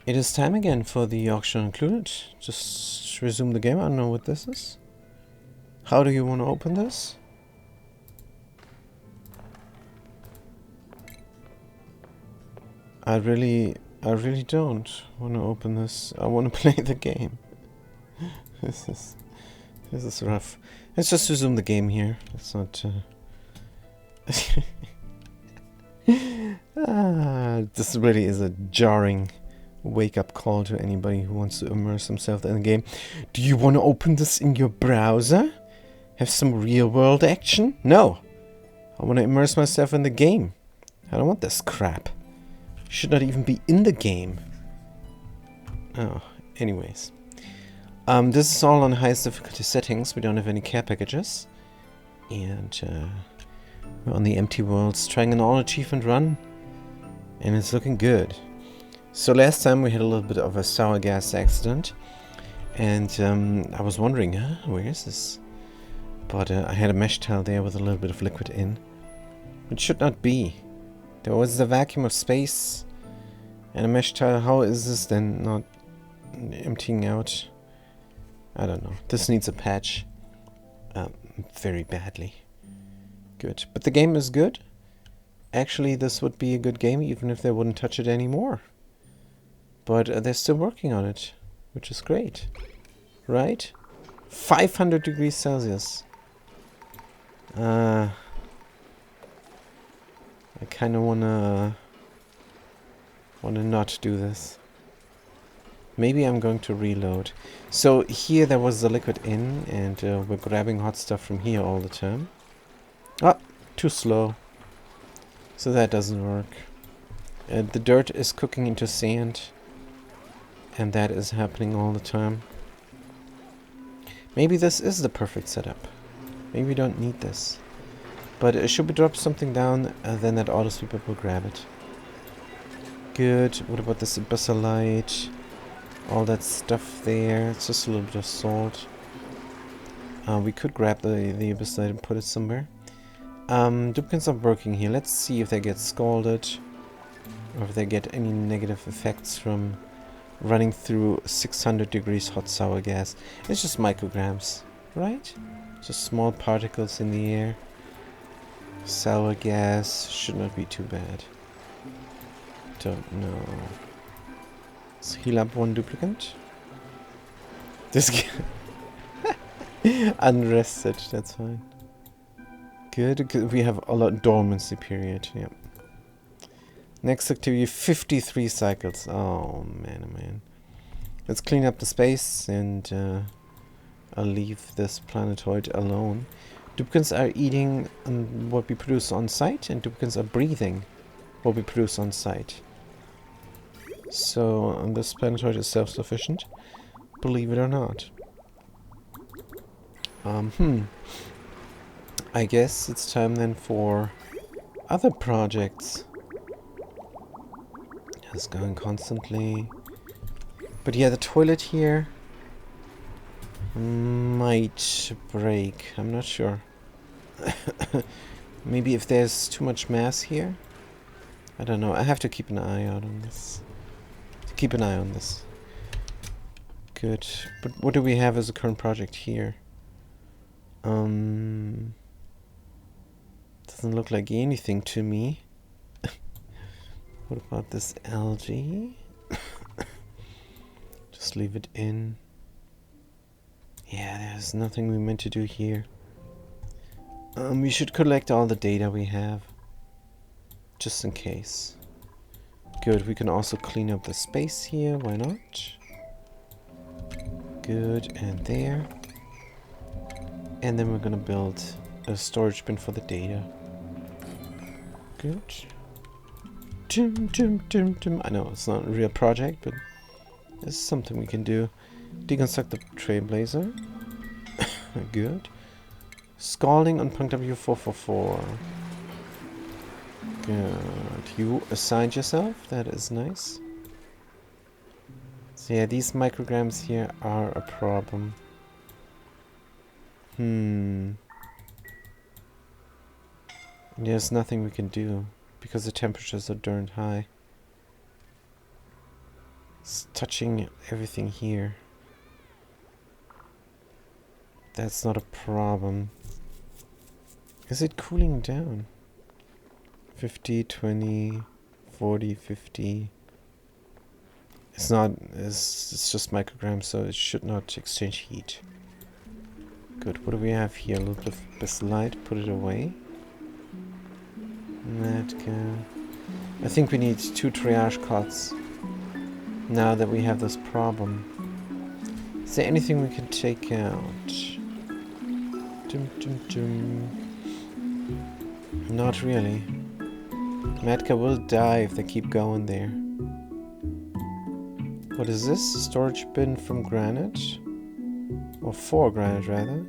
It is time again for the auction included. Just resume the game. I don't know what this is. How do you want to open this? I really don't want to open this. I want to play the game. This is rough. Let's just resume the game here. It's not. This really is a jarring wake-up call to anybody who wants to immerse himself in the game. Do you want to open this in your browser? Have some real-world action? No. I want to immerse myself in the game. I don't want this crap. Should not even be in the game. Oh, anyways. This is all on highest difficulty settings. We don't have any care packages. And we're on the empty worlds, trying an all-achievement run. And it's looking good. So last time we had a little bit of a sour gas accident. And I was wondering, where is this? But I had a mesh tile there with a little bit of liquid in. It should not be. There was the vacuum of space. And a mesh tile, how is this then not emptying out? I don't know. This needs a patch. Very badly. Good. But the game is good. Actually, this would be a good game even if they wouldn't touch it anymore. But they're still working on it, which is great. Right? 500 degrees Celsius. I kind of wanna not do this. Maybe I'm going to reload. So here there was the liquid in, and we're grabbing hot stuff from here all the time. Ah, too slow. So that doesn't work. The dirt is cooking into sand, and that is happening all the time. Maybe this is the perfect setup. Maybe we don't need this. But should we drop something down, then that autosweeper will grab it. Good. What about this abyssallite? All that stuff there. It's just a little bit of salt. We could grab the abyssallite and put it somewhere. Duplicates are working here. Let's see if they get scalded. Or if they get any negative effects from running through 600 degrees hot sour gas. It's just micrograms, right? Just small particles in the air. Sour gas should not be too bad. Don't know. Let's heal up one duplicate. This unrested, that's fine. Good. We have a lot dormancy period. Yep. Next activity, 53 cycles. Oh man, oh man. Let's clean up the space and I'll leave this planetoid alone. Duplicates are eating what we produce on site, and duplicates are breathing what we produce on site. So this planetoid is self-sufficient, believe it or not. I guess it's time then for other projects. It's going constantly. But yeah, the toilet here might break. I'm not sure. Maybe if there's too much mass here? I don't know. I have to keep an eye out on this. Keep an eye on this. Good. But what do we have as a current project here? Doesn't look like anything to me. What about this algae? Just leave it in. Yeah, there's nothing we meant to do here. We should collect all the data we have. Just in case. Good, we can also clean up the space here, why not? Good, and there. And then we're gonna build a storage bin for the data. Good. I know it's not a real project, but it's something we can do. Deconstruct the Trailblazer. Good. Scalding on Punk W444. Good. You assigned yourself. That is nice. So yeah, these micrograms here are a problem. There's nothing we can do because the temperatures are darn high. It's touching everything here. That's not a problem. Is it cooling down? 50, 20, 40, 50. It's not, it's just micrograms, so it should not exchange heat. Good, what do we have here? A little bit of this light, put it away. Matka. I think we need 2 triage cots. Now that we have this problem. Is there anything we can take out? Dum, dum, dum. Not really. Matka will die if they keep going there. What is this? Storage bin from granite? Or for granite, rather.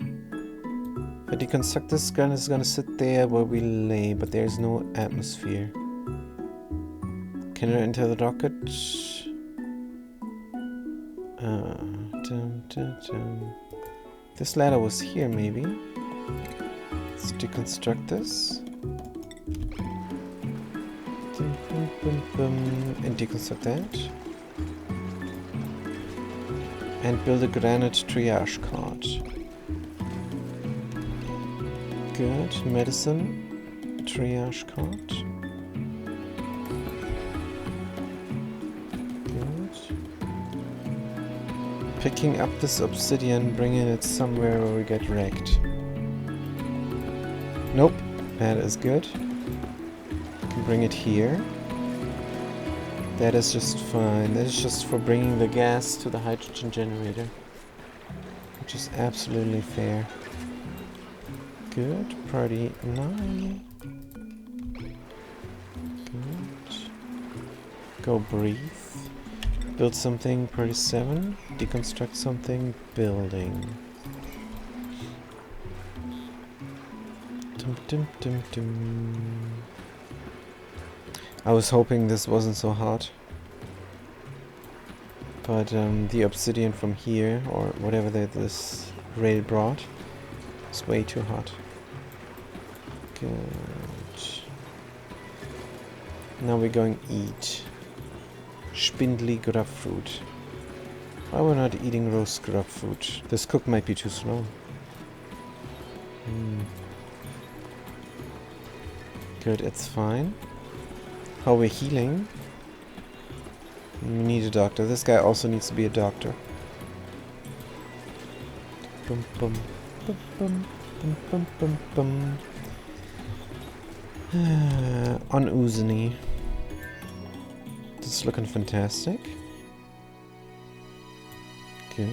If I deconstruct this, granite is gonna sit there where we lay, but there's no atmosphere. Can I enter the rocket? Dum, dum, dum. This ladder was here, maybe. Let's deconstruct this. Dum, bum, bum, bum. And deconstruct that. And build a granite triage cart. Good. Medicine. Triage cart. Good. Picking up this obsidian, bringing it somewhere where we get wrecked. Nope. That is good. Can bring it here. That is just fine. That is just for bringing the gas to the hydrogen generator. Which is absolutely fair. Good. Party 9. Good. Go breathe. Build something. Party 7. Deconstruct something. Building. Dum dum dum dum. I was hoping this wasn't so hot. But the obsidian from here, or whatever this rail brought, is way too hot. Good. Now we're going eat. Spindly grapefruit. Why we're not eating roast grapefruit? This cook might be too slow. Good, it's fine. How we're healing. We need a doctor. This guy also needs to be a doctor. Bum, bum, bum, bum, bum, bum, bum, bum. On Uzini. This is looking fantastic. Good.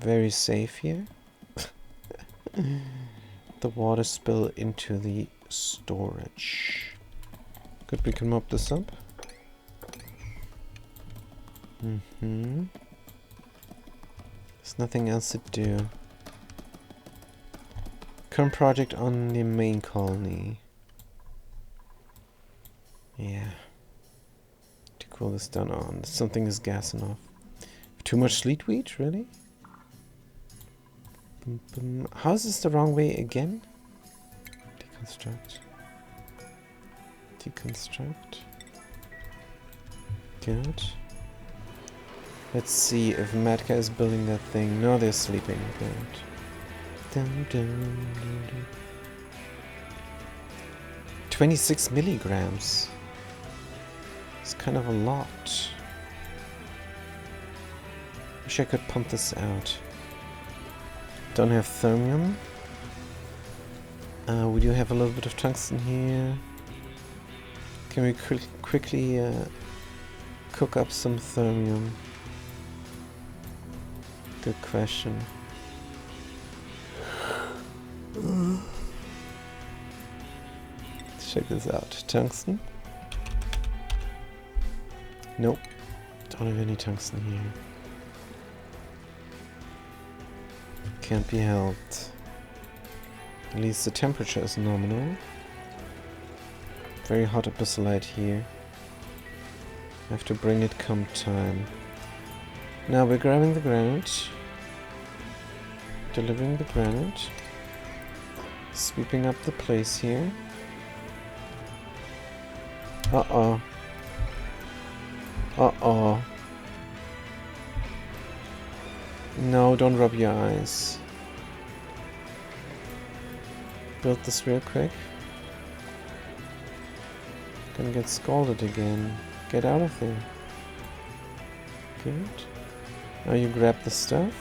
Very safe here. The water spill into the storage. Good, we can mop this up. There's nothing else to do. Current project on the main colony. Yeah. To cool this down on. Something is gas enough. Too much sleet wheat, really? How is this the wrong way again? Deconstruct. Deconstruct. Good. Let's see if Matka is building that thing. No, they're sleeping. Good. Dun, dun, dun, dun. 26 milligrams. It's kind of a lot. Wish I could pump this out. Don't have thermium. We do have a little bit of tungsten here. Can we quickly cook up some thermium? Good question. Let's check this out. Tungsten? Nope. Don't have any tungsten here. Can't be helped. At least the temperature is nominal. Very hot abyssalite here. I have to bring it come time. Now we're grabbing the granite. Delivering the granite. Sweeping up the place here. Uh-oh. Uh-oh. No, don't rub your eyes. Build this real quick. Gonna get scalded again. Get out of there. Good. Now you grab the stuff.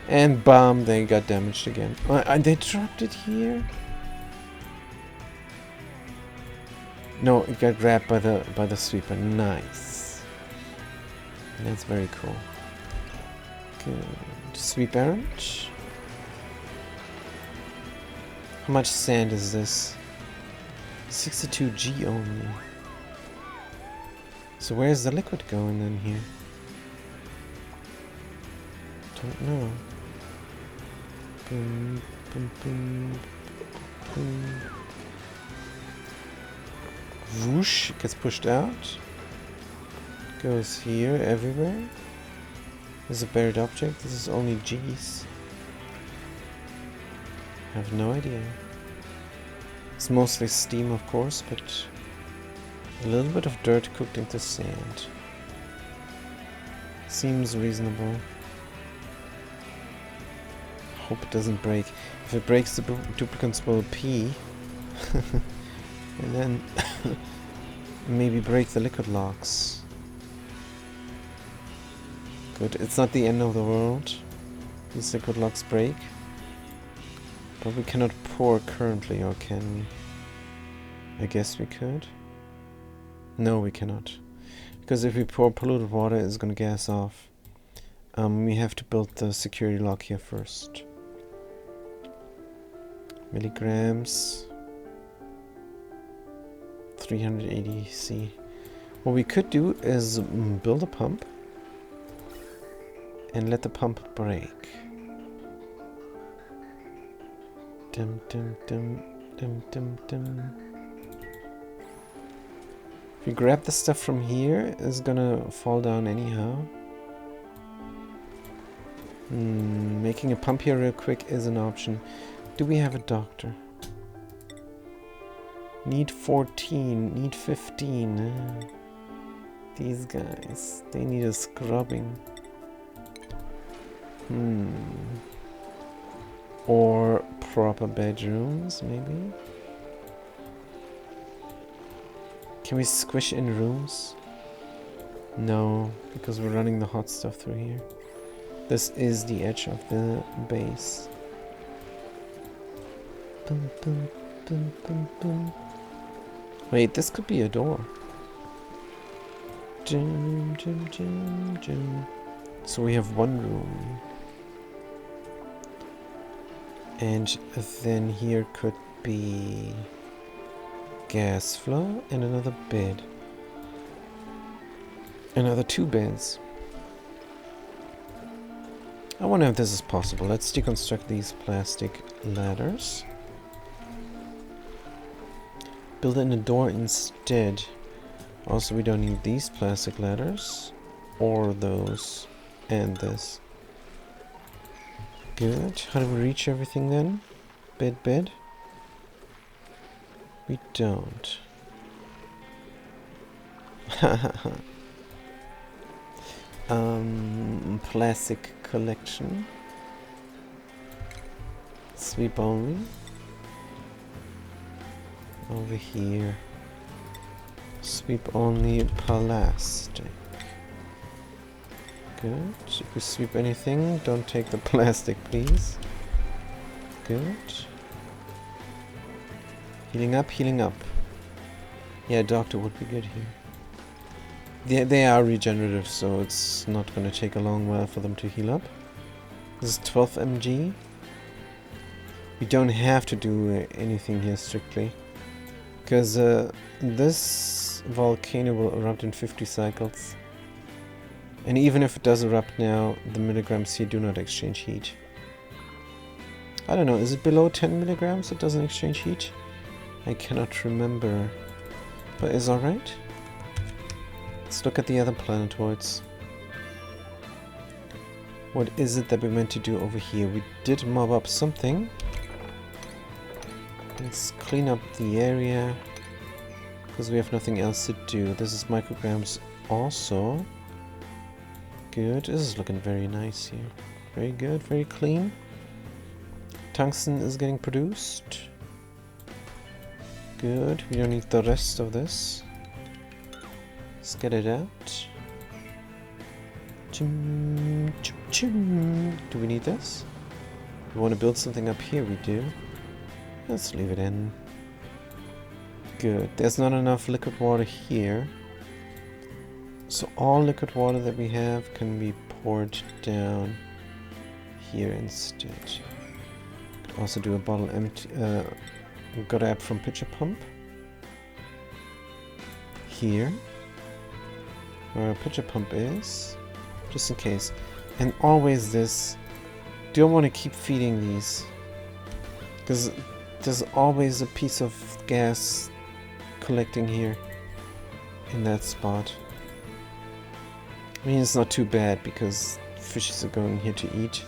And bam, they got damaged again. And they dropped it here? No, it got grabbed by the sweeper. Nice. That's very cool. Good. Sweep errand. How much sand is this? 62G only. So where's the liquid going in here? Don't know. Boom, boom, boom, boom. Whoosh, gets pushed out. Goes here, everywhere. There's a buried object. This is only G's. I have no idea. It's mostly steam, of course, but a little bit of dirt cooked into sand. Seems reasonable. Hope it doesn't break. If it breaks, the duplicants will pee. And then maybe break the liquid locks. Good. It's not the end of the world. These liquid locks break. But we cannot pour currently, or can we? I guess we could. No, we cannot. Because if we pour polluted water, it's gonna gas off. We have to build the security lock here first. Milligrams. 380 C. What we could do is build a pump and let the pump break. Dum dum dum dum dum dum. If we grab the stuff from here, it's gonna fall down anyhow. Making a pump here real quick is an option. Do we have a doctor? Need 14, need 15. These guys, they need a scrubbing. Or proper bedrooms, maybe? Can we squish in rooms? No, because we're running the hot stuff through here. This is the edge of the base. Boom, boom, boom, boom, boom. Wait, this could be a door. Jim, jim, jim, jim. So we have one room. And then here could be gas flow and another bed. Another 2 beds. I wonder if this is possible. Let's deconstruct these plastic ladders. Build in a door instead. Also, we don't need these plastic ladders. Or those. And this. Good. How do we reach everything then? Bed. We don't. Plastic collection. Sweep only. Over here. Sweep only plastic. Good. If we sweep anything, don't take the plastic, please. Good. Healing up, healing up. Yeah, doctor would be good here. They are regenerative, so it's not going to take a long while for them to heal up. This is 12 mg. We don't have to do anything here strictly. Because this volcano will erupt in 50 cycles. And even if it does erupt now, the milligrams here do not exchange heat. I don't know, is it below 10 milligrams it doesn't exchange heat? I cannot remember. But it's alright. Let's look at the other planetoids. What is it that we meant to do over here? We did mob up something. Let's clean up the area. Because we have nothing else to do. This is micrograms also. Good. This is looking very nice here. Very good, very clean. Tungsten is getting produced. Good. We don't need the rest of this. Let's get it out. Chum, chum, chum. Do we need this? We want to build something up here, we do. Let's leave it in. Good. There's not enough liquid water here. So all liquid water that we have can be poured down here instead. Could also do a bottle empty. We've got to add from pitcher pump. Here. Where a pitcher pump is. Just in case. And always this. Don't want to keep feeding these. Because there's always a piece of gas collecting here. In that spot. I mean, it's not too bad because fishes are going here to eat.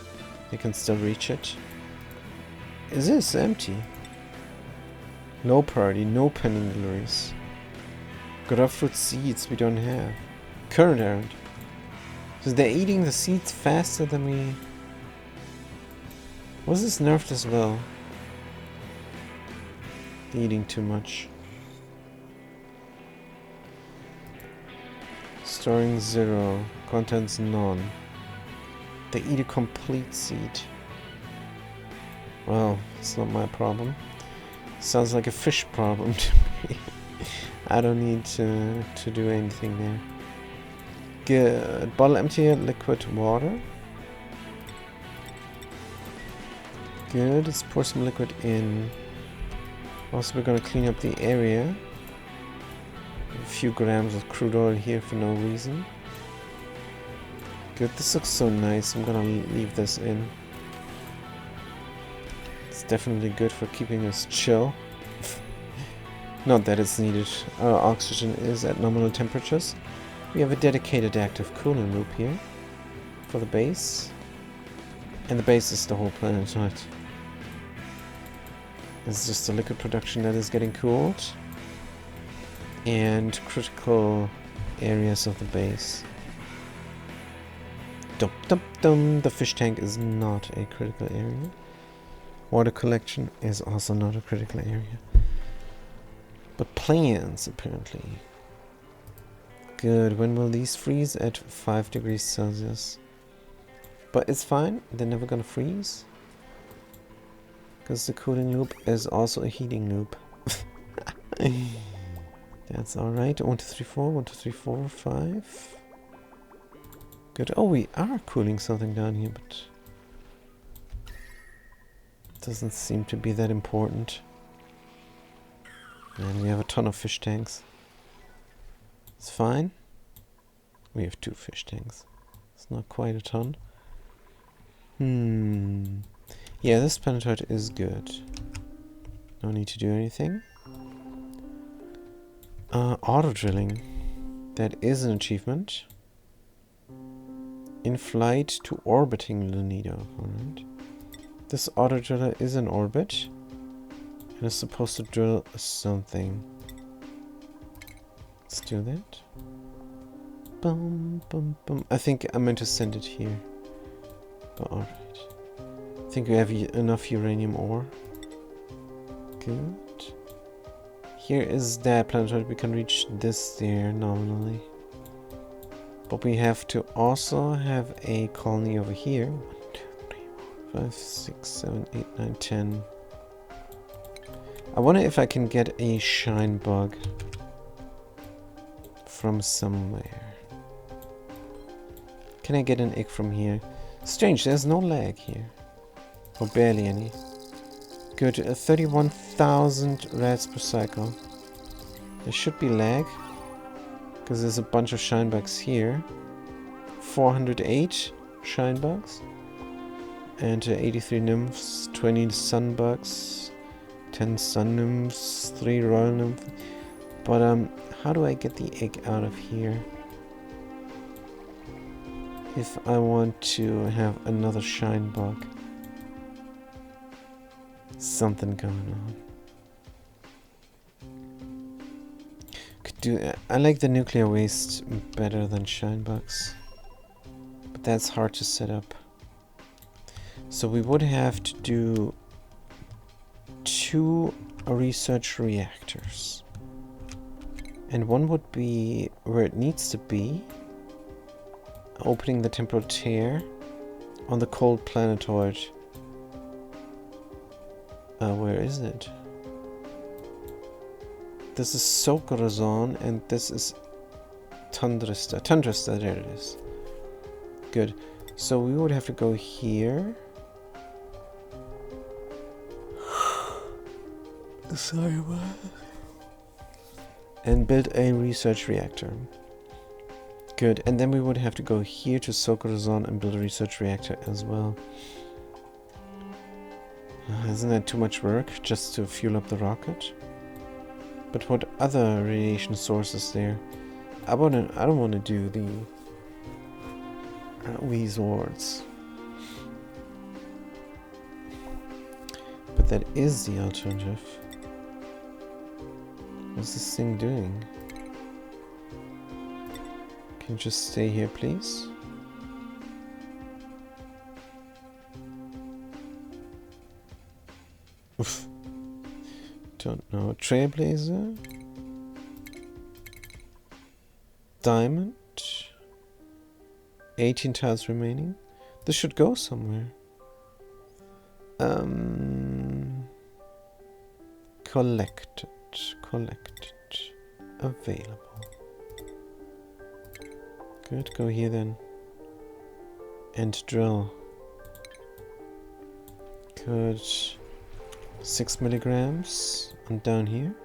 They can still reach it. Is this empty? No priority, no pending deliveries. Grapefruit seeds we don't have. Current errand. So they're eating the seeds faster than we... Was this nerfed as well? They're eating too much. Storing 0. Contents none. They eat a complete seed. Well, it's not my problem. Sounds like a fish problem to me. I don't need to do anything there. Good. Bottle empty, liquid water. Good. Let's pour some liquid in. Also, we're gonna clean up the area. A few grams of crude oil here for no reason. Good. This looks so nice. I'm gonna leave this in. It's definitely good for keeping us chill. Not that it's needed. Our oxygen is at nominal temperatures. We have a dedicated active cooling loop here for the base. And the base is the whole planet, right? It's just the liquid production that is getting cooled. And critical areas of the base. Dum dum dum. The fish tank is not a critical area. Water collection is also not a critical area. But plants, apparently. Good. When will these freeze? At 5 degrees Celsius. But it's fine. They're never gonna freeze. Because the cooling loop is also a heating loop. That's alright. 1, 2, 3, 4. 1, 2, 3, 4, 5. Good. Oh, we are cooling something down here, but... doesn't seem to be that important. And we have a ton of fish tanks. It's fine. We have 2 fish tanks. It's not quite a ton. Yeah, this planetoid is good. No need to do anything. Auto drilling. That is an achievement. In flight to orbiting Lunido. Alright. This auto driller is in orbit. And is supposed to drill something. Let's do that. Bum, bum, bum. I think I meant to send it here. But alright. I think we have enough uranium ore. Good. Here is that planetoid. We can reach this there nominally. But we have to also have a colony over here. 1, 2, 3, 4, 5, 6, 7, 8, 9, 10. I wonder if I can get a shine bug from somewhere. Can I get an egg from here? Strange, there's no lag here. Or barely any. Good, 31,000 rats per cycle. There should be lag. Because there's a bunch of shine bugs here. 408 shine bugs. And 83 nymphs, 20 sun bugs. 10 sun nymphs, 3 royal nymphs. But how do I get the egg out of here? If I want to have another shine bug. Something going on. Could do... I like the nuclear waste better than shine bugs. But that's hard to set up. So we would have to do 2 research reactors. And one would be where it needs to be. Opening the temporal tear on the cold planetoid. Where is it? This is Sokorazon and this is Tundrasta. Tundrasta, there it is. Good. So we would have to go here. Sorry, what? And build a research reactor. Good. And then we would have to go here to Sokorazon and build a research reactor as well. Isn't that too much work just to fuel up the rocket? But what other radiation sources there? I don't want to do the Wizards. But that is the alternative. What's this thing doing? Can you just stay here, please? Oof. Don't know. Trailblazer? Diamond? 18 tiles remaining. This should go somewhere. Collected. Available. Good, go here then. And drill. Good. 6 milligrams. And down here.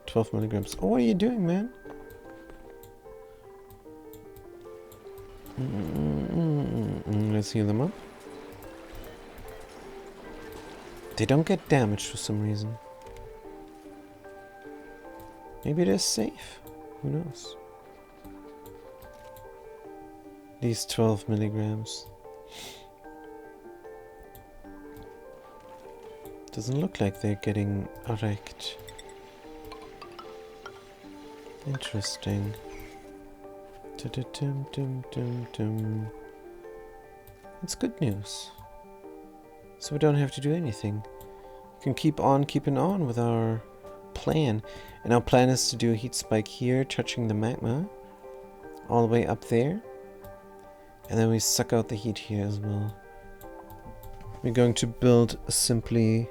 12 milligrams. Oh, what are you doing, man? Let's heal them up. They don't get damaged for some reason. Maybe they're safe. Who knows? These 12 milligrams. Doesn't look like they're getting wrecked. Interesting. It's good news. So we don't have to do anything. We can keep on keeping on with our plan. And our plan is to do a heat spike here, touching the magma. All the way up there. And then we suck out the heat here as well. We're going to build simply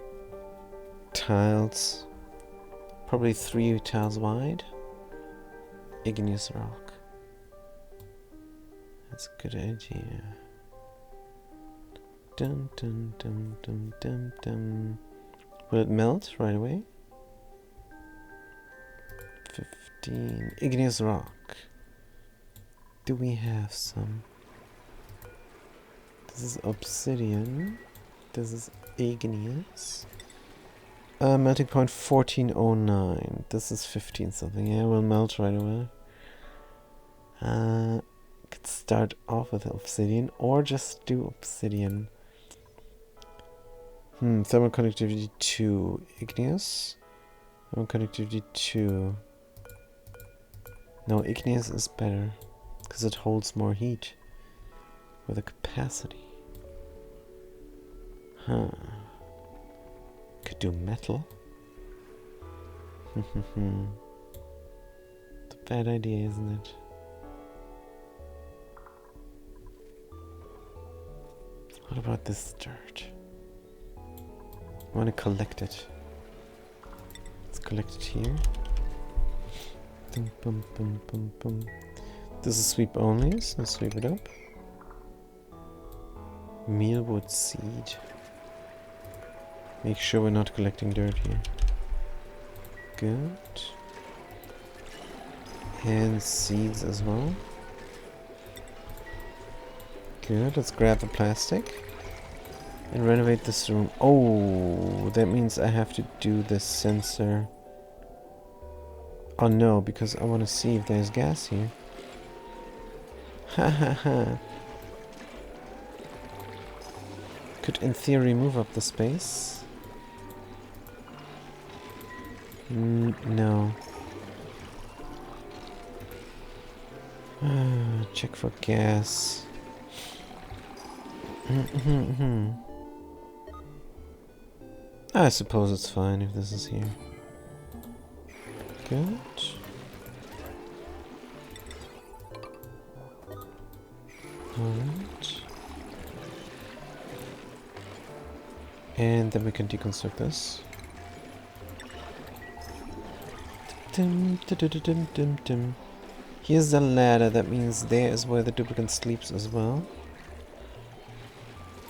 tiles. Probably 3 tiles wide. Igneous rock. That's a good idea. Dum dum dum dum dum dum. Will it melt right away? 15. Igneous rock. Do we have some? This is obsidian. This is igneous. Melting point 1409. This is 15 something. Yeah, will melt right away. Could start off with obsidian or just do obsidian. Thermal conductivity 2. Igneous. Thermal conductivity 2. No, igneous is better because it holds more heat with a capacity. Could do metal. It's a bad idea, isn't it? What about this dirt? I want to collect it. Let's collect it here. Dum, bum, bum, bum, bum. This is sweep only, so let's sweep it up. Mealwood seed. Make sure we're not collecting dirt here. Good. And seeds as well. Good, let's grab the plastic. And renovate this room. Oh, that means I have to do this sensor. Oh no, because I want to see if there's gas here. Ha ha ha. Could in theory move up the space. No. Check for gas. I suppose it's fine if this is here. Good. Alright. And then we can deconstruct this. Here's the ladder, that means there is where the duplicant sleeps as well.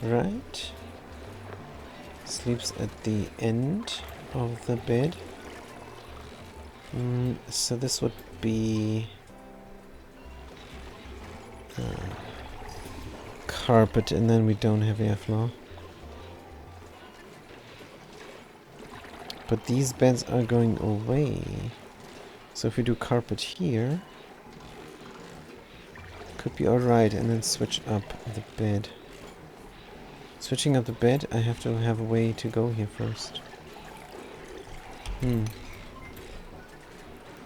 Right. Sleeps at the end of the bed. So this would be carpet, and then we don't have airflow. But these beds are going away. So if we do carpet here, could be alright, and then switch up the bed. Switching up the bed, I have to have a way to go here first.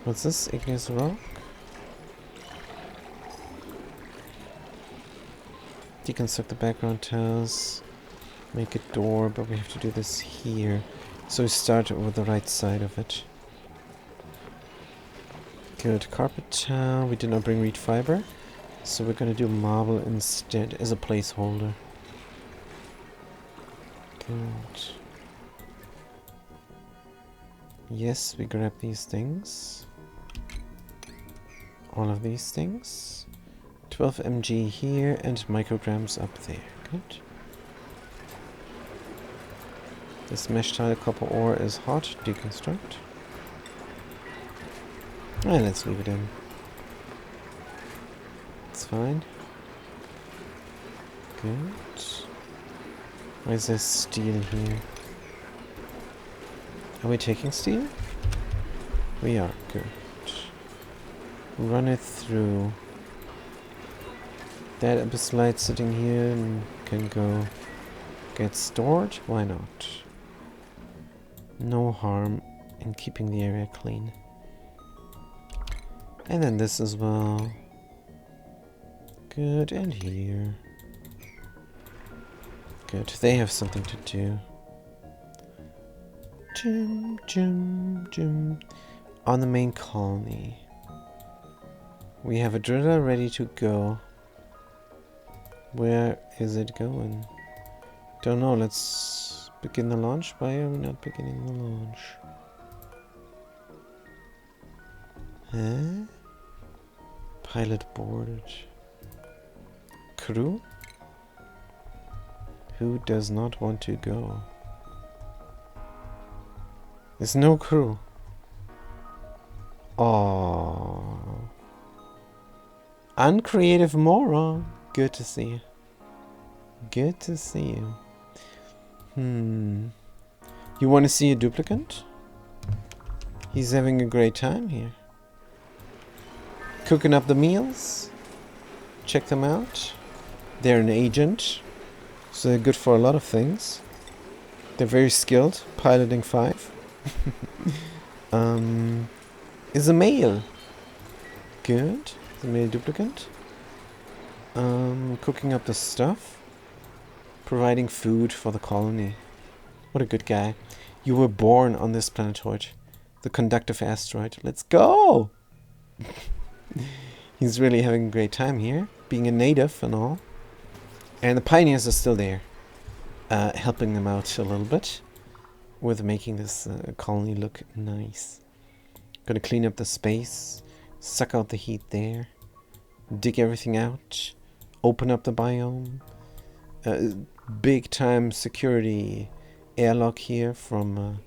What's this? Igneous rock? Deconstruct the background tiles. Make a door, but we have to do this here. So we start with the right side of it. Good. Carpet tile. We did not bring reed fiber. So we're gonna do marble instead as a placeholder. Good. Yes, we grab these things. All of these things. 12 mg here and micrograms up there. Good. This mesh tile copper ore is hot. Deconstruct. And let's leave it in. It's fine. Good. Why is there steel here? Are we taking steel? We are. Good. Run it through. That abyssite sitting here and can go get stored. Why not? No harm in keeping the area clean. And then this as well. Good, and here. Good, they have something to do. On the main colony. We have a driller ready to go. Where is it going? Don't know, let's begin the launch. Why are we not beginning the launch? Huh? Pilot boarded. Crew? Who does not want to go? There's no crew. Oh, uncreative moron. Good to see you. Good to see you. You want to see a duplicant? He's having a great time here. Cooking up the meals. Check them out. They're an agent, so they're good for a lot of things. They're very skilled. Piloting 5. Is a male. Good. Is a male duplicant. Cooking up the stuff. Providing food for the colony. What a good guy. You were born on this planetoid. The conductive asteroid. Let's go! He's really having a great time here. Being a native and all. And the pioneers are still there. Helping them out a little bit. With making this colony look nice. Gonna clean up the space. Suck out the heat there. Dig everything out. Open up the biome. Big time security airlock here from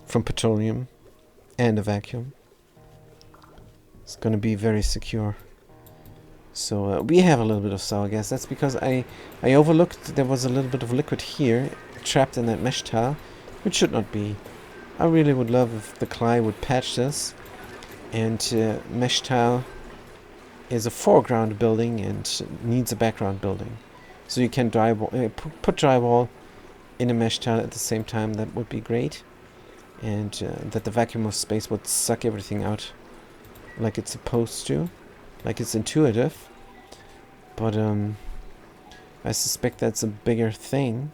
petroleum and a vacuum. It's gonna be very secure. So we have a little bit of sour gas. That's because I overlooked there was a little bit of liquid here trapped in that mesh tile, which should not be. I really would love if the Cly would patch this. And mesh tile is a foreground building and needs a background building. So you can put drywall in a mesh tile at the same time. That would be great. And that the vacuum of space would suck everything out like it's supposed to. Like, it's intuitive, but I suspect that's a bigger thing,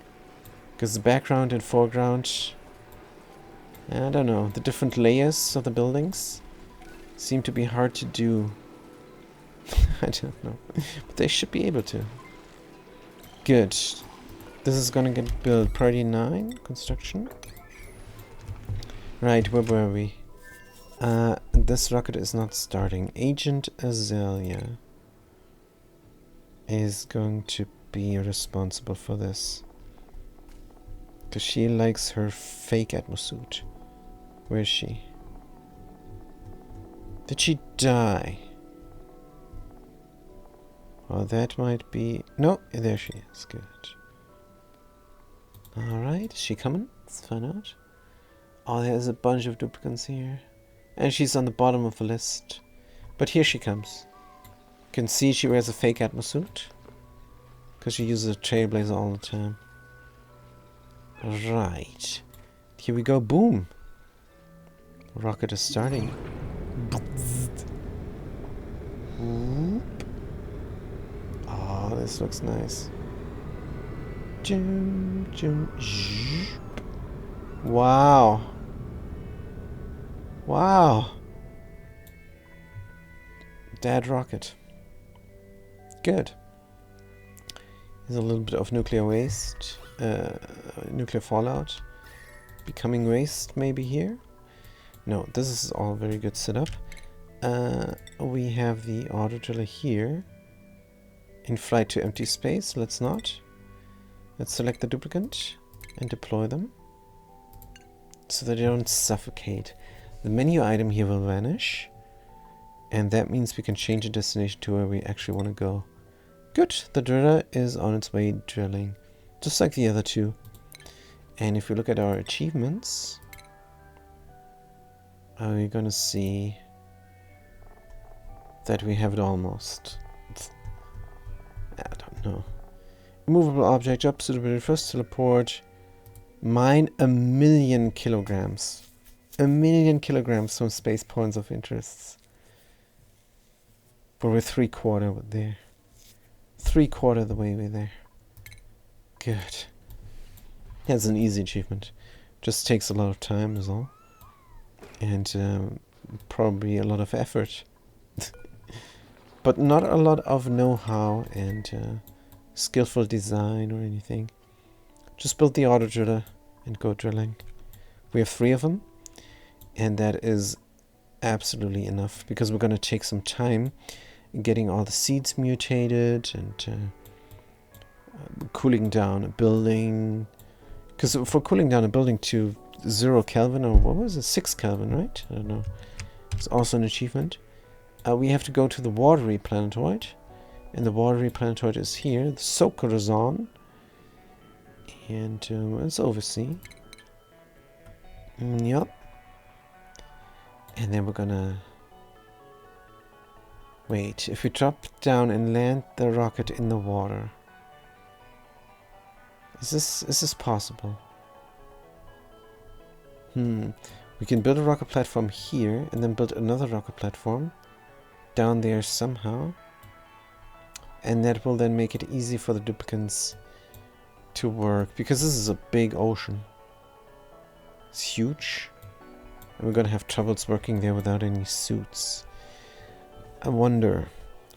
because the background and foreground, I don't know, the different layers of the buildings seem to be hard to do. I don't know, but they should be able to. Good. This is gonna get built. Priority 9, construction. Right, where were we? This rocket is not starting. Agent Azalea is going to be responsible for this. Because she likes her fake atmosuit. Where is she? Did she die? Oh, that might be... No, there she is. Good. Alright, is she coming? Let's find out. Oh, there's a bunch of duplicants here. And she's on the bottom of the list. But here she comes. You can see she wears a fake atmosuit. Because she uses a trailblazer all the time. Right. Here we go. Boom. Rocket is starting. Oh, this looks nice. Wow. Wow. Dead rocket. Good. There's a little bit of nuclear waste. Nuclear fallout. Becoming waste maybe here. No, this is all very good setup. We have the auto driller here. In flight to empty space. Let's not. Let's select the duplicant and deploy them. So that they don't suffocate. The menu item here will vanish. And that means we can change the destination to where we actually want to go. Good. The driller is on its way drilling. Just like the other two. And if we look at our achievements, we're gonna see that we have it almost. I don't know. Immovable object, job suitability, first teleport. Mine 1,000,000 kilograms. 1,000,000 kilograms from space points of interests. But we're 3/4 there. 3/4 the way we're there. Good. That's an easy achievement. Just takes a lot of time is all. And probably a lot of effort. But not a lot of know-how and skillful design or anything. Just build the auto driller and go drilling. We have 3 of them. And that is absolutely enough. Because we're going to take some time getting all the seeds mutated and cooling down a building. Because for cooling down a building to 0 Kelvin, or what was it? 6 Kelvin, right? I don't know. It's also an achievement. We have to go to the watery planetoid. And the watery planetoid is here. The Sokorazon. And it's oversea. Yep. And then we're gonna... Wait, if we drop down and land the rocket in the water... Is this possible? We can build a rocket platform here and then build another rocket platform down there somehow. And that will then make it easy for the duplicants to work, because this is a big ocean. It's huge. And we're gonna have troubles working there without any suits. I wonder,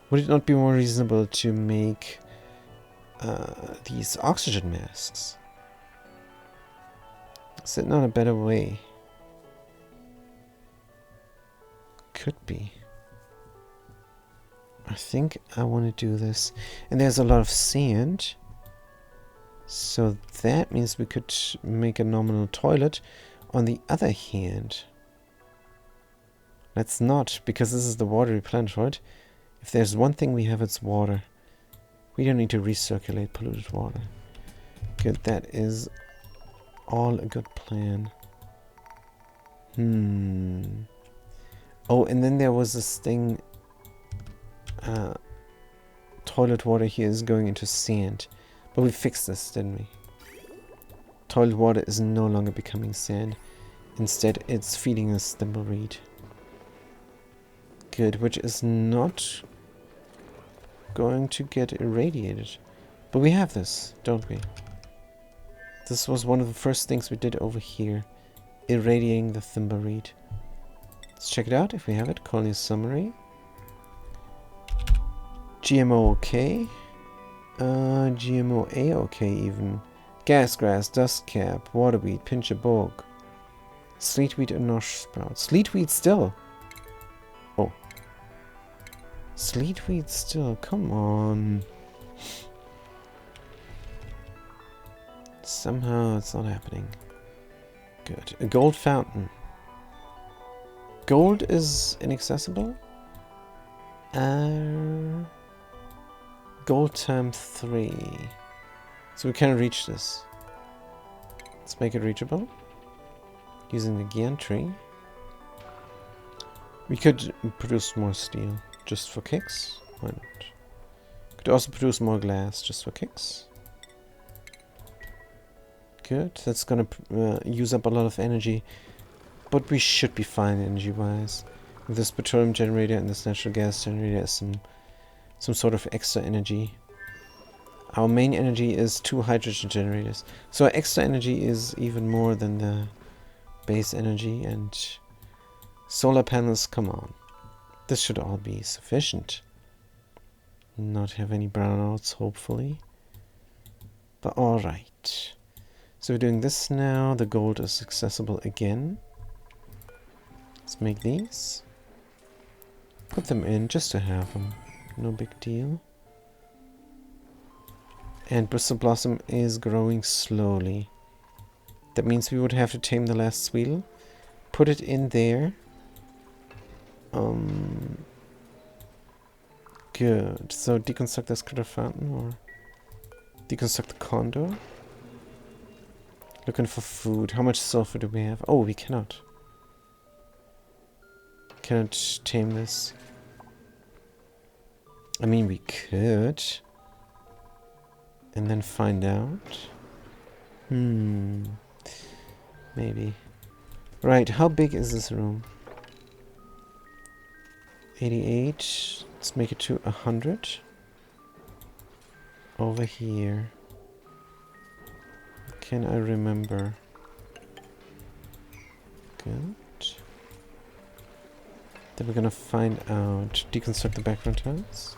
would it not be more reasonable to make these oxygen masks? Is it not a better way? Could be. I think I want to do this. And there's a lot of sand. So that means we could make a nominal toilet. On the other hand, let's not, because this is the watery planetoid. If there's one thing we have, it's water. We don't need to recirculate polluted water. Good, that is all a good plan. Oh, and then there was this thing. Toilet water here is going into sand. But we fixed this, didn't we? Toilet water is no longer becoming sand. Instead, it's feeding us thimbleweed. Good, which is not going to get irradiated. But we have this, don't we? This was one of the first things we did over here. Irradiating the Thimberreed. Let's check it out if we have it. Colony summary. GMO okay. GMO A okay even. Gasgrass, dust cap, waterweed, pincher bog. Sleetweed and nosh sprout. Sleetweed still. Oh. Sleetweed still, come on. Somehow it's not happening. Good. A gold fountain. Gold is inaccessible. Gold time 3. So we can reach this. Let's make it reachable. Using the gantry. We could produce more steel just for kicks. Why not? Could also produce more glass just for kicks. Good. That's gonna use up a lot of energy. But we should be fine energy-wise. With this petroleum generator and this natural gas generator is some sort of extra energy. Our main energy is 2 hydrogen generators. So our extra energy is even more than the base energy, and solar panels, come on. This should all be sufficient. Not have any brownouts, hopefully. But alright. So we're doing this now. The gold is accessible again. Let's make these. Put them in just to have them. No big deal. And Bristle Blossom is growing slowly. That means we would have to tame the last Sweetle. Put it in there. Good. So deconstruct this critter fountain or deconstruct the condor. Looking for food. How much sulfur do we have? Oh, we cannot. Cannot tame this. I mean, we could. And then find out. Maybe. Right, how big is this room? 88. Let's make it to 100. Over here. Can I remember? Good. Then we're gonna find out. Deconstruct the background tiles.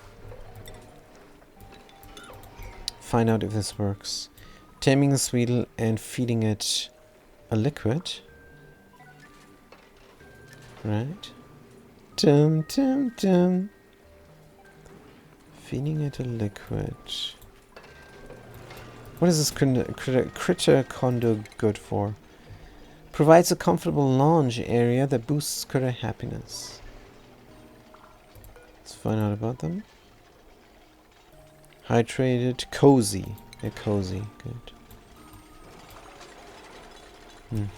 Find out if this works. Taming the Sweetle and feeding it a liquid. Right. Dum dum dum. Feeding it a liquid. What is this critter condo good for? Provides a comfortable lounge area that boosts critter happiness. Let's find out about them. Hydrated, cozy. They're cozy, good.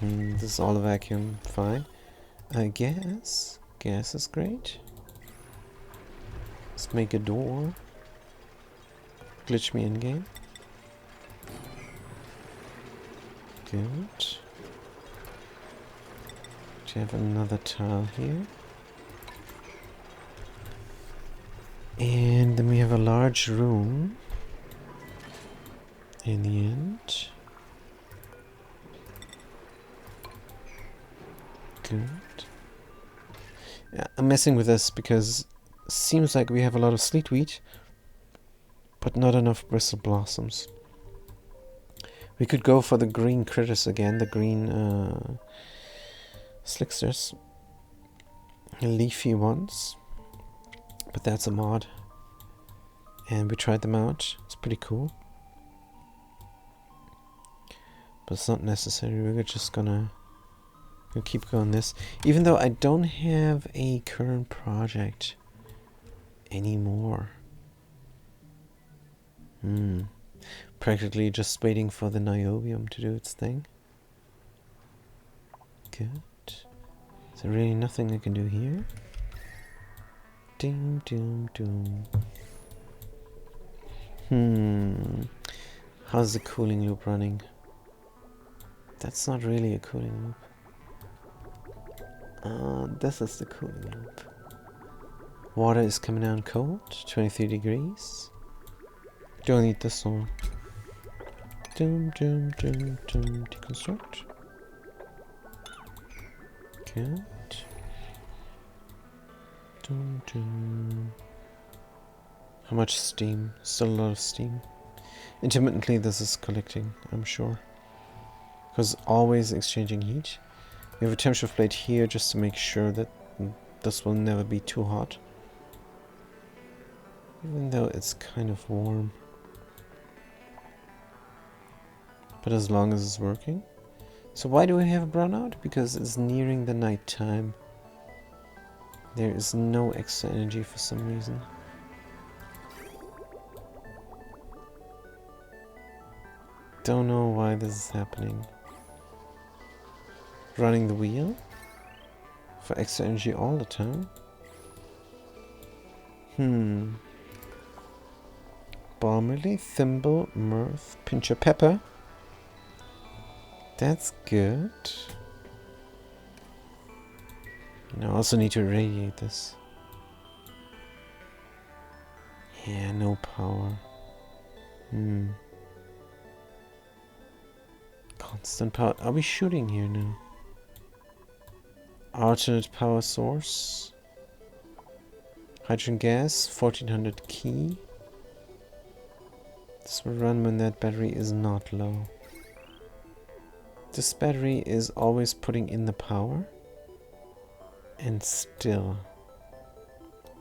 This is all a vacuum, fine. Gas is great. Let's make a door. Glitch me in game. Good. We have another tile here. And then we have a large room. In the end. Good. Yeah, I'm messing with this because it seems like we have a lot of Sleetweed, but not enough Bristle Blossoms. We could go for the green critters again, the green slicksters. Leafy ones. But that's a mod. And we tried them out. It's pretty cool. But it's not necessary. We're just gonna keep going this. Even though I don't have a current project anymore. Practically just waiting for the niobium to do its thing. Good. Is there really nothing I can do here? Ding, doom, doom. How's the cooling loop running? That's not really a cooling loop. This is the cooling loop. Water is coming down cold, 23 degrees. Don't need this one. Deconstruct. Good. How much steam? Still a lot of steam. Intermittently this is collecting, I'm sure. Because always exchanging heat. We have a temperature plate here just to make sure that this will never be too hot. Even though it's kind of warm. But as long as it's working. So why do we have a brownout? Because it's nearing the night time. There is no extra energy for some reason. Don't know why this is happening. Running the wheel? For extra energy all the time? Barley, thimble, mirth, pinch of pepper. That's good. And I also need to irradiate this. Yeah, no power. Constant power. Are we shooting here now? Alternate power source. Hydrogen gas, 1400 key. This will run when that battery is not low. This battery is always putting in the power. And still,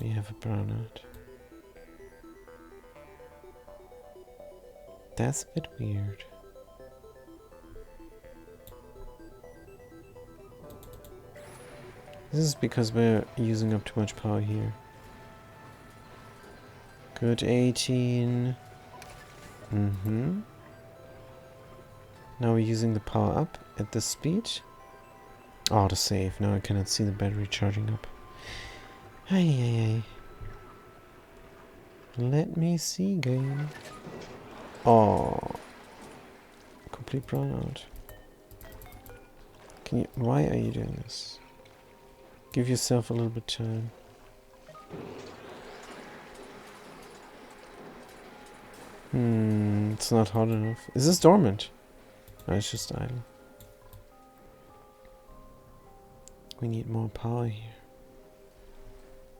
we have a brownout. That's a bit weird. This is because we're using up too much power here. Good, 18. Now we're using the power up at this speed. Oh, to save. Now I cannot see the battery charging up. Hey. Let me see, game. Oh. Complete brownout. Can you... Why are you doing this? Give yourself a little bit of time. It's not hot enough. Is this dormant? No, it's just idle. We need more power here.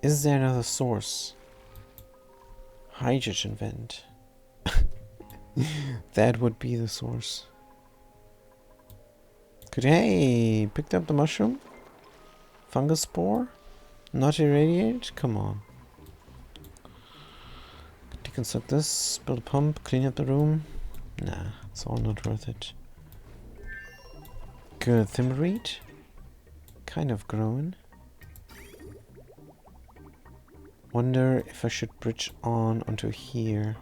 Is there another source? Hydrogen vent. That would be the source. Good. Hey, picked up the mushroom? Fungus spore? Not irradiated? Come on. Deconstruct this, build a pump, clean up the room. Nah, it's all not worth it. Good. Thimberweed? Kind of growing. Wonder if I should bridge onto here.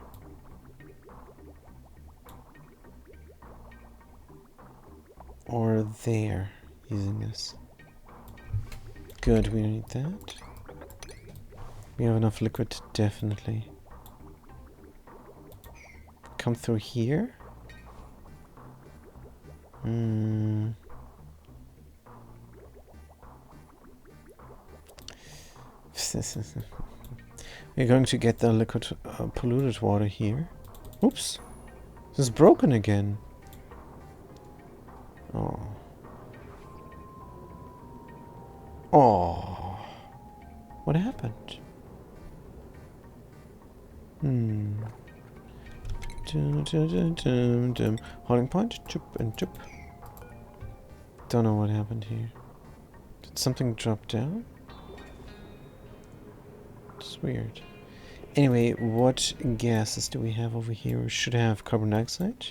Or there, using this. Good, we don't need that. We have enough liquid, definitely. Come through here. We're going to get the liquid polluted water here. Oops. This is broken again. Oh. Oh. What happened? Holding point. Chup and chup. Don't know what happened here. Did something drop down? It's weird. Anyway, what gases do we have over here? We should have carbon dioxide.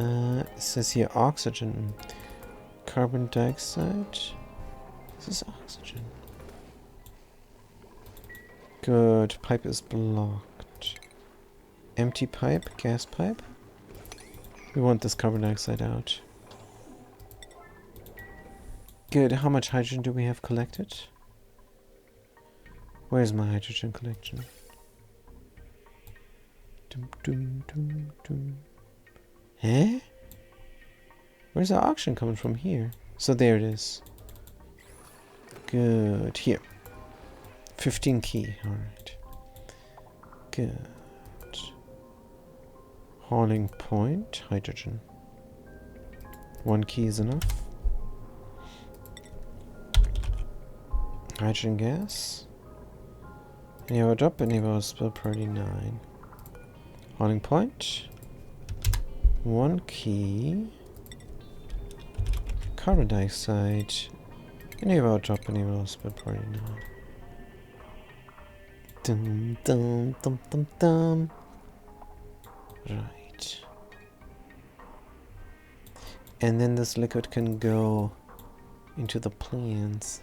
It says here oxygen. Carbon dioxide. This is oxygen. Good. Pipe is blocked. Empty pipe. Gas pipe. We want this carbon dioxide out. Good. How much hydrogen do we have collected? Where's my hydrogen collection? Eh? Where's our oxygen coming from here? So there it is. Good. Here. 15 key, alright. Good. Hauling point, hydrogen. 1 key is enough. Hydrogen gas. Enable drop, enable spill priority 9. Hauling point. 1 key. Carbon dioxide. Enable drop, enable spill priority 9. Dum dum dum dum dum. Right. And then this liquid can go into the plants.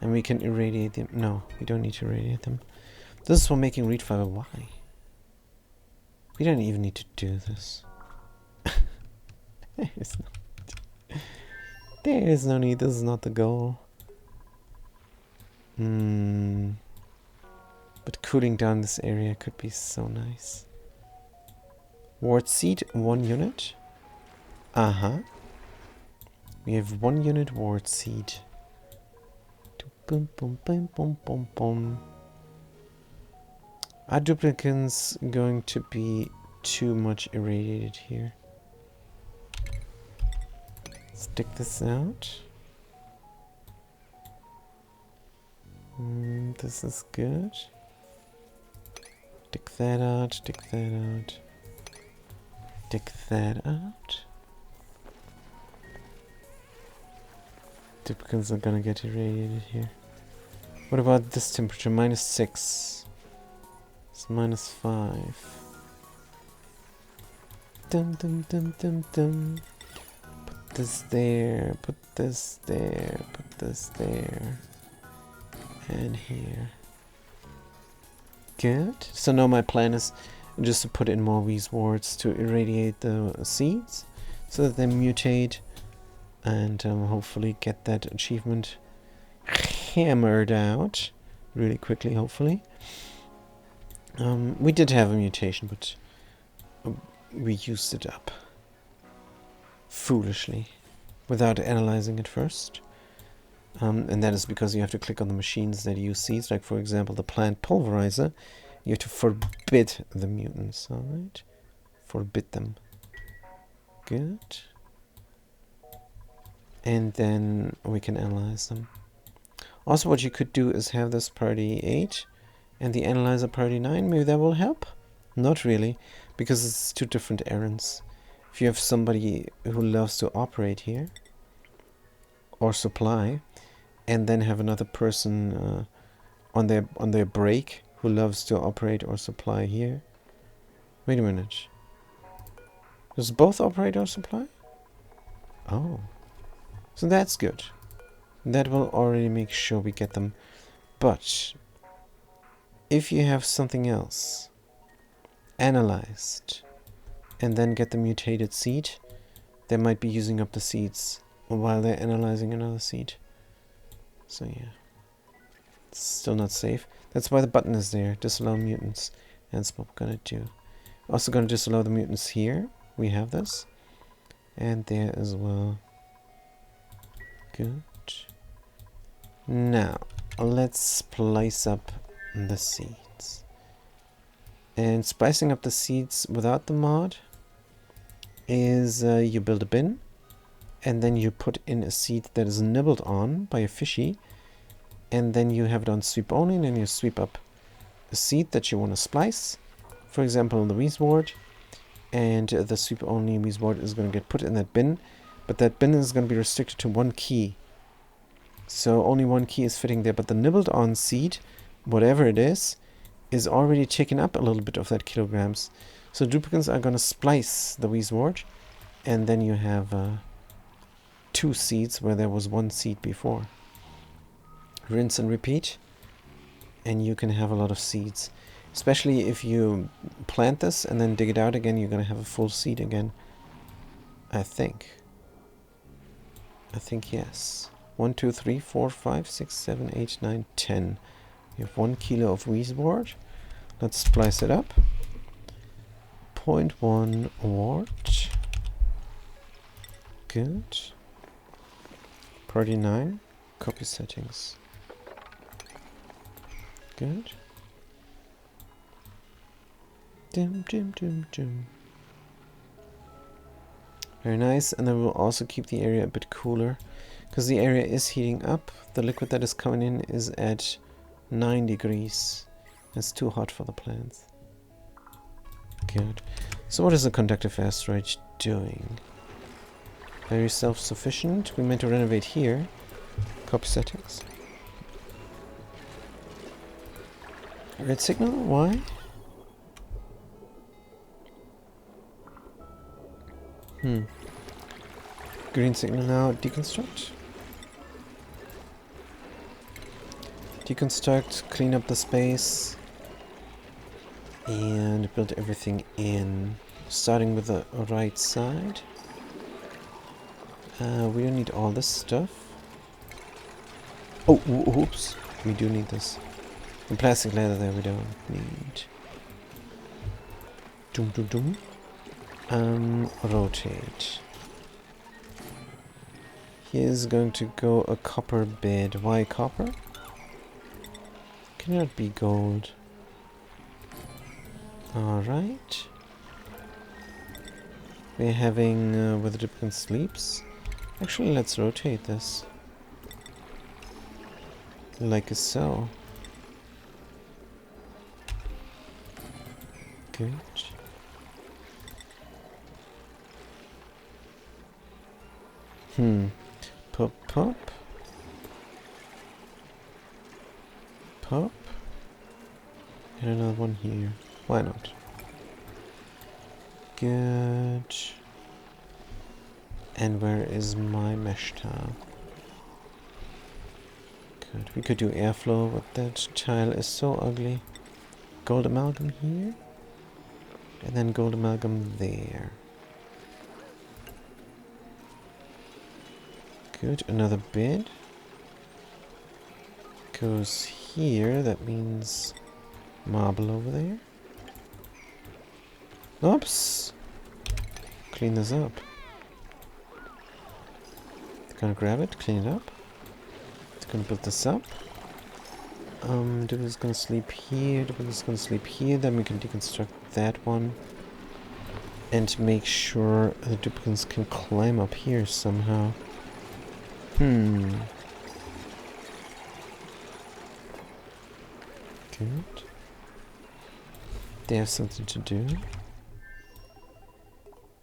And we can irradiate them. No, we don't need to irradiate them. This is for making reed fiber. Why? We don't even need to do this. There is no need. This is not the goal. But cooling down this area could be so nice. Wart seed, 1 unit. We have 1 unit wart seed. Boom, boom, boom, boom, boom, boom. Are duplicants going to be too much irradiated here? Stick this out. This is good. Stick that out, stick that out. Stick that out. Duplicants are gonna get irradiated here. What about this temperature? -6. It's -5. Dum dum dum dum dum. Put this there, put this there, put this there. And here. Good. So now my plan is just to put in more Weezeworts to irradiate the seeds so that they mutate and hopefully get that achievement hammered out really quickly, hopefully. We did have a mutation, but we used it up foolishly without analyzing it first. And that is because you have to click on the machines that use seeds, like for example the plant pulverizer. You have to forbid the mutants, alright? Forbid them. Good. And then we can analyze them. Also what you could do is have this priority 8 and the analyzer priority 9. Maybe that will help? Not really, because it's 2 different errands. If you have somebody who loves to operate here or supply, and then have another person on their break who loves to operate or supply here. Wait a minute. Does both operate or supply? Oh. So that's good. That will already make sure we get them. But if you have something else analyzed and then get the mutated seed, they might be using up the seeds while they're analyzing another seed. So yeah, it's still not safe. That's why the button is there, disallow mutants. And that's what we're gonna do. Also gonna disallow the mutants here. We have this. And there as well. Good. Now, let's splice up the seeds. And splicing up the seeds without the mod is you build a bin. And then you put in a seed that is nibbled on by a fishy. And then you have it on sweep only, and then you sweep up a seed that you want to splice. For example, the Weezewort. And the sweep only Weezewort is going to get put in that bin. But that bin is going to be restricted to 1 key. So only 1 key is fitting there. But the nibbled on seed, whatever it is already taken up a little bit of that kilograms. So duplicants are going to splice the Weezewort. And then you have 2 seeds where there was 1 seed before. Rinse and repeat, and you can have a lot of seeds. Especially if you plant this and then dig it out again, you're going to have a full seed again. I think yes. 1, 2, 3, 4, 5, 6, 7, 8, 9, 10. You have 1 kilo of Weezewort. Let's splice it up. 0.1 wart. Good. Priority 9. Copy settings. Good. Dim, dim, dim, dim. Very nice, and then we'll also keep the area a bit cooler, because the area is heating up. The liquid that is coming in is at 9 degrees. It's too hot for the plants. Good. So what is the conductive asteroid doing? Very self-sufficient. We meant to renovate here. Copy settings. Red signal? Why? Green signal now. Deconstruct. Deconstruct, clean up the space, and build everything in. Starting with the right side. We don't need all this stuff. Oh, oops. We do need this. And plastic leather there we don't need. Doom, doom, doom. Rotate. Here's going to go a copper bed. Why copper? Cannot be gold. Alright. We're having where the Duplicant sleeps. Actually, let's rotate this. Like so. Good. Pop, pop. Pop. And another one here. Why not? Good. And where is my mesh tile? Good. We could do airflow, but that tile is so ugly. Gold amalgam here. And then gold amalgam there. Good. Another bed. Goes here. That means marble over there. Oops. Clean this up. It's gonna grab it, clean it up. It's gonna build this up. Duplicant's gonna sleep here, Duplicant's gonna sleep here, then we can deconstruct that one. And make sure the duplicants can climb up here somehow. Good. They have something to do.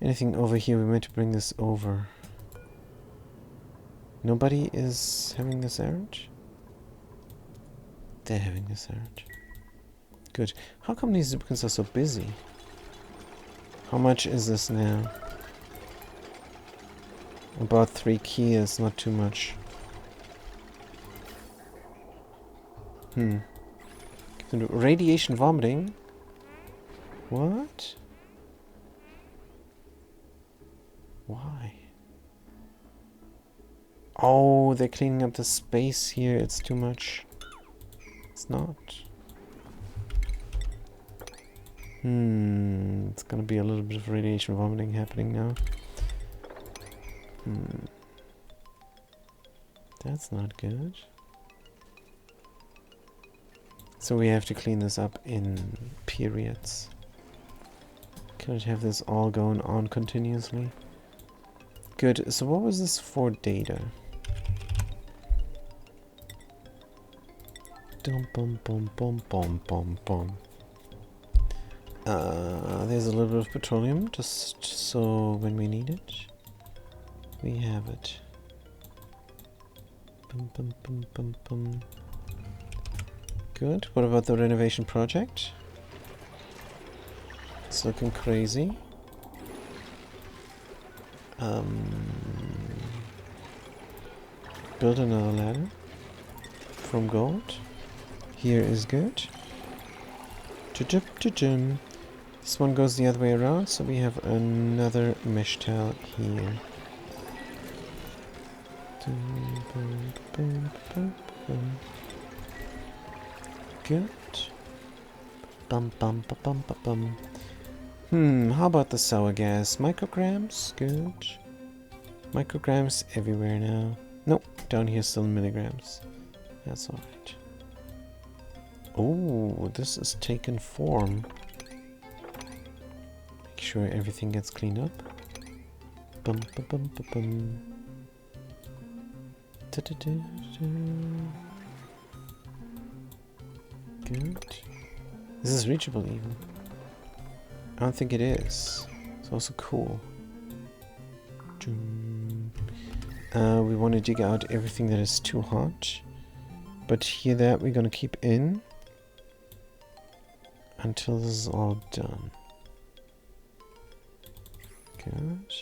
Anything over here? We meant to bring this over. Nobody is having this errand? They're having this errand. Good. How come these duplicants are so busy? How much is this now? About 3 keys, not too much. Radiation vomiting? What? Why? Oh, they're cleaning up the space here. It's too much. It's not. It's gonna be a little bit of radiation vomiting happening now. That's not good. So we have to clean this up in periods. Can't have this all going on continuously. Good. So what was this for data? Dum bum bum bum bum bum bum. There's a little bit of petroleum, just so when we need it, we have it. Bum bum bum bum bum. Good. What about the renovation project? It's looking crazy. Build another ladder from gold. Here is good. This one goes the other way around, so we have another mesh tile here. Good. Bum bum ba bum ba bum. How about the sour gas? Micrograms? Good. Micrograms everywhere now. Nope, down here still in milligrams. That's alright. Oh, this is taken form. Make sure everything gets cleaned up. Bum, bum, bum, bum, bum. Da, da, da, da. Good. This is reachable even. I don't think it is. It's also cool. We want to dig out everything that is too hot. But here that we're gonna keep in until this is all done. Good.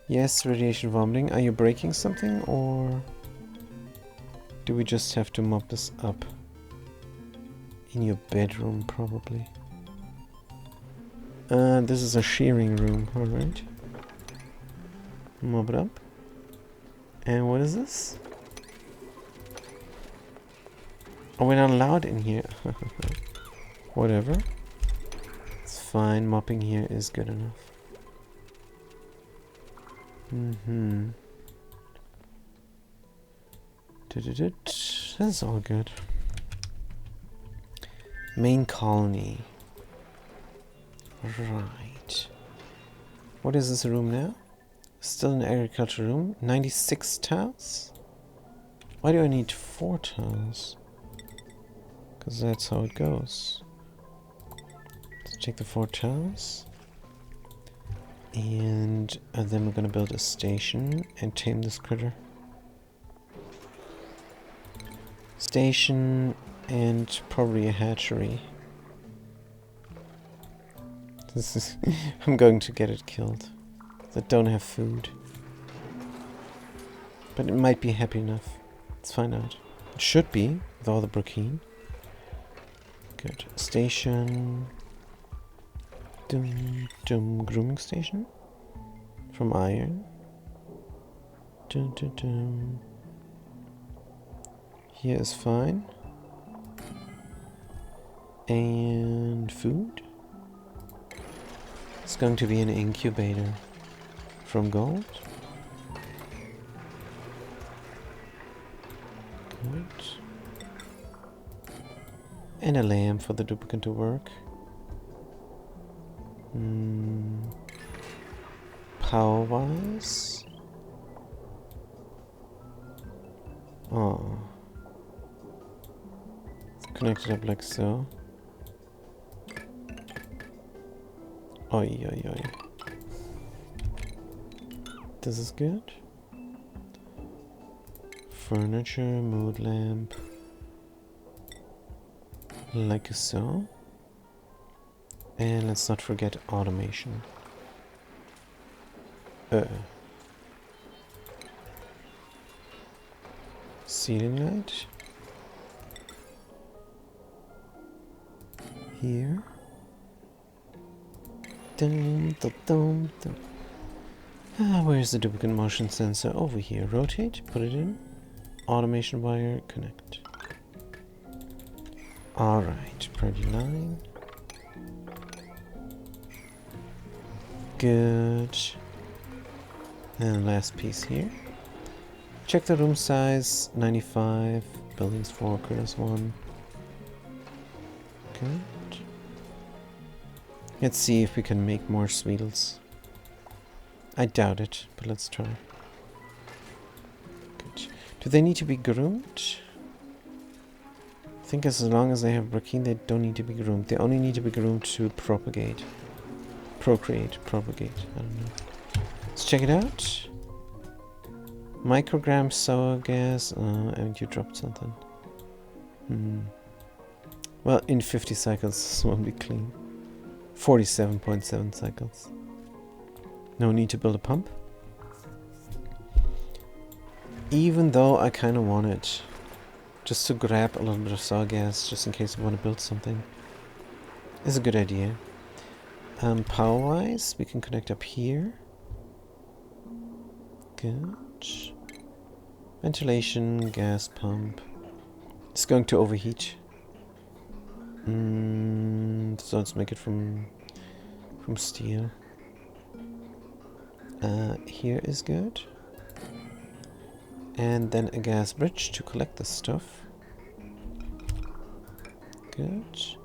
Yes, radiation vomiting. Are you breaking something, or do we just have to mop this up? In your bedroom, probably. This is a shearing room, alright. Mop it up. And what is this? Oh, we're not allowed in here. Whatever. It's fine. Mopping here is good enough. That's all good. Main colony. Right. What is this room now? Still an agriculture room. 96 tiles? Why do I need 4 tiles? Because that's how it goes. Let's check the 4 tiles. And then we're going to build a station and tame this critter. Station and probably a hatchery. This is I'm going to get it killed. I don't have food. But it might be happy enough. Let's find out. It should be, with all the brokine. Good. Station. Grooming station. From iron. Here is fine. And food. It's going to be an incubator. From gold. Good. And a lamp for the duplicate to work. Power wise. Oh. It's connected up like so. Oi, oi, oi. This is good. Furniture, mood lamp. Like so. And let's not forget automation. Ceiling light. Here. Dun, dun, dun, dun. Where's the duplicate motion sensor? Over here. Rotate, put it in. Automation wire, connect. Alright, priority line. Good. And last piece here. Check the room size, 95. Buildings 4, critters 1. Good. Let's see if we can make more sweetles. I doubt it, but let's try. Good. Do they need to be groomed? I think as long as they have brokine, they don't need to be groomed. They only need to be groomed to propagate. Procreate, propagate. I don't know. Let's check it out. Microgram sour gas. And you dropped something. Well, in 50 cycles, this won't be clean. 47.7 cycles. No need to build a pump. Even though I kind of want it. Just to grab a little bit of saw gas, just in case I want to build something. Is a good idea. Power-wise, we can connect up here. Good. Ventilation, gas pump. It's going to overheat. So let's make it from steel. Here is good. And then a gas bridge to collect the stuff. Good.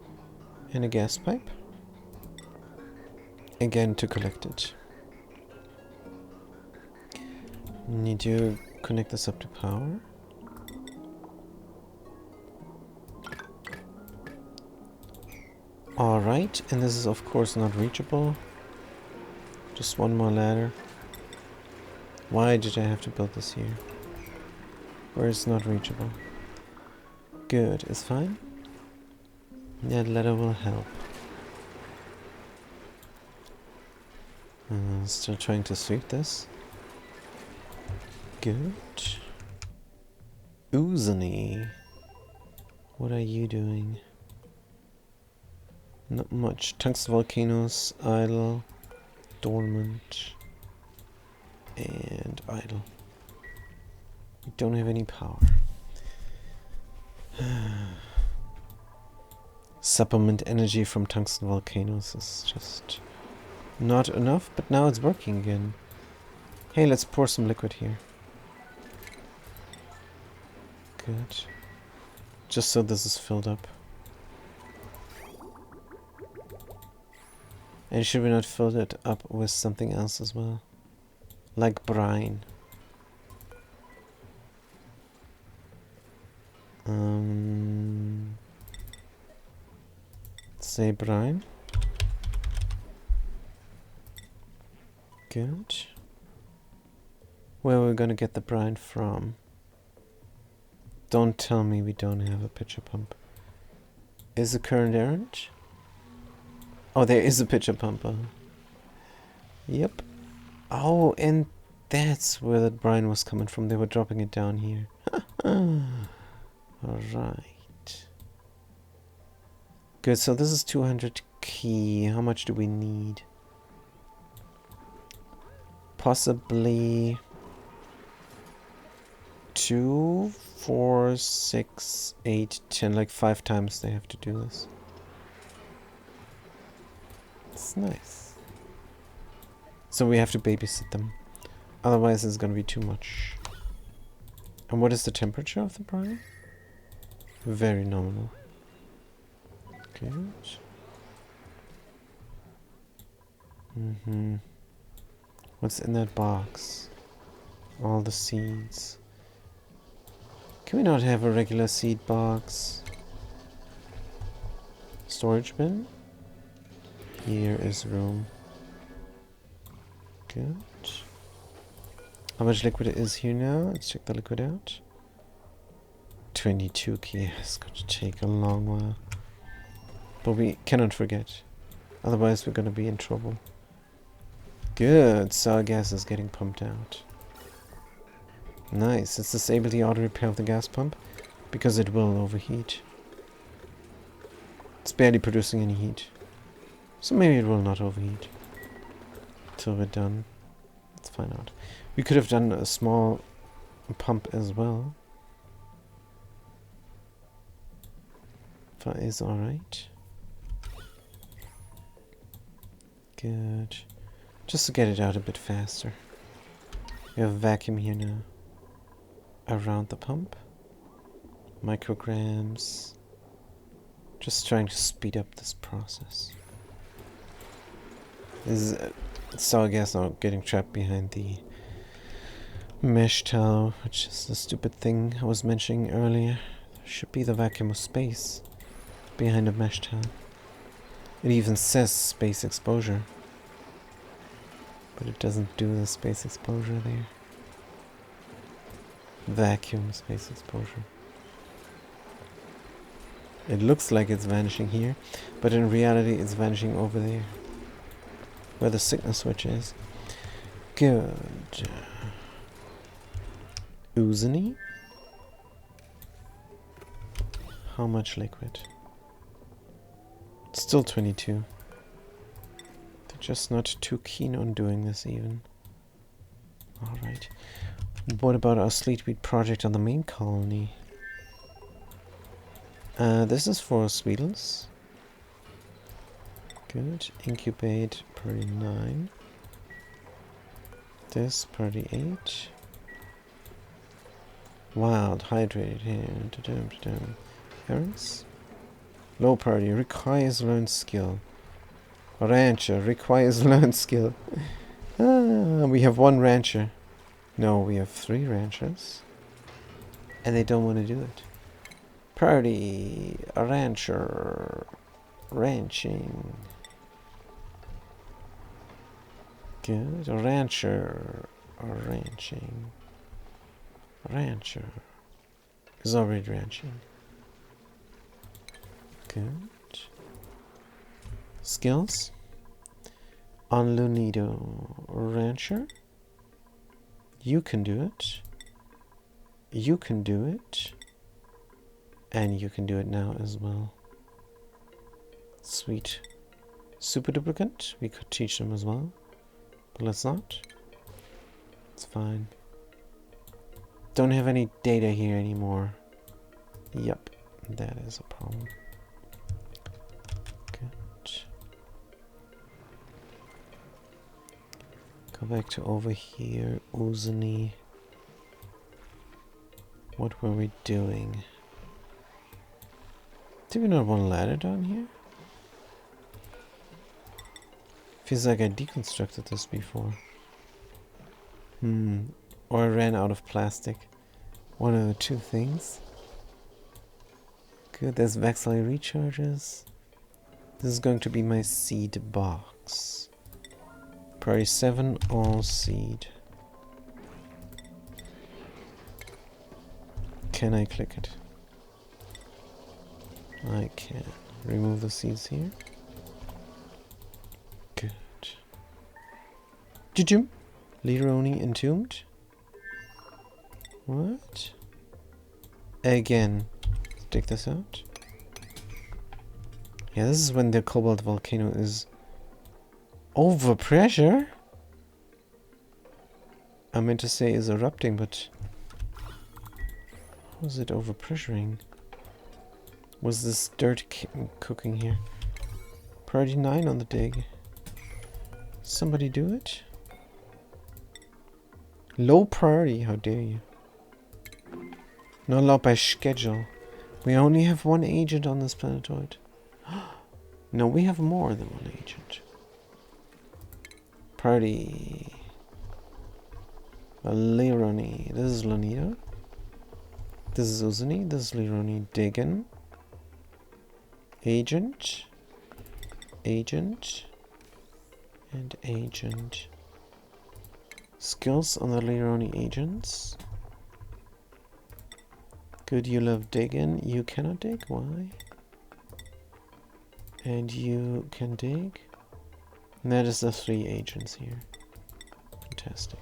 And a gas pipe. Again to collect it. Need to connect this up to power. Alright, and this is of course not reachable. Just one more ladder. Why did I have to build this here? Where it's not reachable? Good, it's fine. That ladder will help. Still trying to sweep this. Good. Uzani. What are you doing? Not much. Tungsten volcanoes, idle, dormant, and idle. We don't have any power. Supplement energy from tungsten volcanoes is just not enough, but now it's working again. Hey, let's pour some liquid here. Good. Just so this is filled up. And should we not fill it up with something else as well? Like brine. Say brine. Good. Where are we gonna get the brine from? Don't tell me we don't have a pitcher pump. Is the current errand? Oh, there is a pitcher pump. Yep. Oh, and that's where the brine was coming from. They were dropping it down here. Alright. Good, so this is 200 key. How much do we need? Possibly 2, 4, 6, 8, 10. Like 5 times they have to do this. It's nice. So we have to babysit them. Otherwise it's gonna be too much. And what is the temperature of the brine? Very nominal. Good. What's in that box? All the seeds. Can we not have a regular seed box? Storage bin? Here is room. Good. How much liquid is here now? Let's check the liquid out. 22 key. It's going to take a long while. But we cannot forget. Otherwise we're going to be in trouble. Good. Sour gas is getting pumped out. Nice. Let's disable the auto repair of the gas pump. Because it will overheat. It's barely producing any heat. So maybe it will not overheat. Till we're done. Let's find out. We could have done a small pump as well. That is alright. Good. Just to get it out a bit faster. We have a vacuum here now. Around the pump. Micrograms. Just trying to speed up this process. This is sour gas now getting trapped behind the mesh towel, which is the stupid thing I was mentioning earlier. There should be the vacuum of space behind a mesh towel. It even says space exposure. But it doesn't do the space exposure there. Vacuum space exposure. It looks like it's vanishing here, but in reality it's vanishing over there. Where the signal switch is. Good. Uzani? How much liquid? Still 22. They're just not too keen on doing this even. Alright. What about our Sleetweed project on the main colony? This is for Sweetles. Good. Incubate priority 9. This priority 8. Wild hydrated here. Errands. Low priority requires learned skill. Rancher requires learned skill. We have 1 rancher. No, we have 3 ranchers. And they don't want to do it. Priority, a rancher, ranching. Good, a rancher, ranching. Rancher is already ranching. Good. Skills. On Lunido, rancher. You can do it. You can do it. And you can do it now as well. Sweet. Super duplicate. We could teach them as well. But let's not. It's fine. Don't have any data here anymore. Yep. That is a problem. Good. Go back to over here. Uzini. What were we doing? Did we not want a ladder down here? Feels like I deconstructed this before. Or I ran out of plastic. One of the 2 things. Good, there's Vexile recharges. This is going to be my seed box. Priority 7, all seed. Can I click it? I can. Remove the seeds here. Good. Jujum. Lironi entombed. What? Again. Take this out. Yeah, this is when the Cobalt Volcano is over pressure. I meant to say is erupting, but was it over pressuring? Was this dirt cooking here? Priority 9 on the dig. Somebody do it? Low priority, how dare you? Not allowed by schedule. We only have 1 agent on this planetoid. No, we have more than 1 agent. Priority. Lironi. This is Lanita. This is Uzini. This is Lironi. Diggin. Agent. Agent. And agent. Skills on the Lironi agents. Good, you love digging. You cannot dig. Why? And you can dig. And that is the 3 agents here. Fantastic.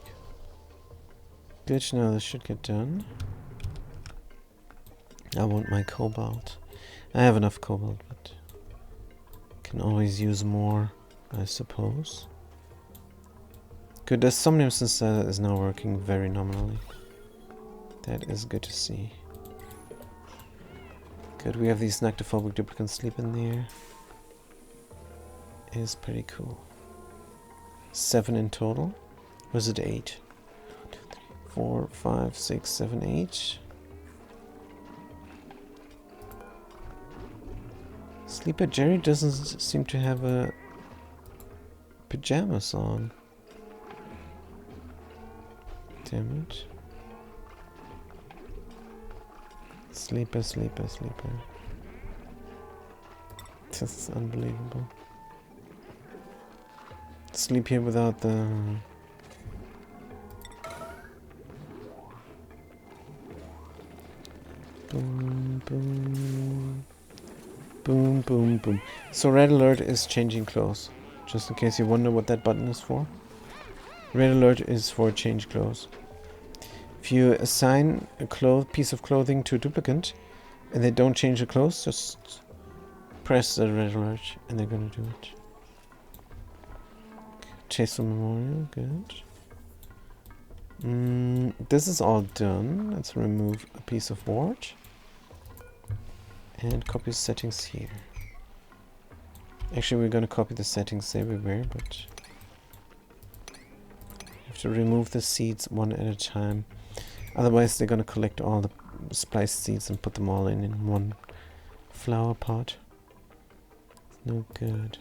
Good to know this should get done. I want my cobalt. I have enough cobalt, but can always use more, I suppose. Good, the Somnium Synthesizer is now working very nominally. That is good to see. Good, we have these Nectophobic duplicates sleeping there. It is pretty cool. 7 in total. Was it 8? 1, 2, 3, 4, 5, 6, 7, 8. Sleeper Jerry doesn't seem to have a pajamas on. Damn it. Sleeper, sleeper, sleeper. This is unbelievable. Sleep here without the... Boom, boom. Boom, boom, boom. So Red Alert is changing clothes. Just in case you wonder what that button is for. Red Alert is for change clothes. If you assign a piece of clothing to a duplicant and they don't change the clothes, just press the Red Alert and they're gonna do it. Tasteful Memorial, good. This is all done. Let's remove a piece of board. And copy settings here. Actually, we're gonna copy the settings everywhere, but you have to remove the seeds one at a time. Otherwise, they're gonna collect all the spliced seeds and put them all in one flower pot. No good.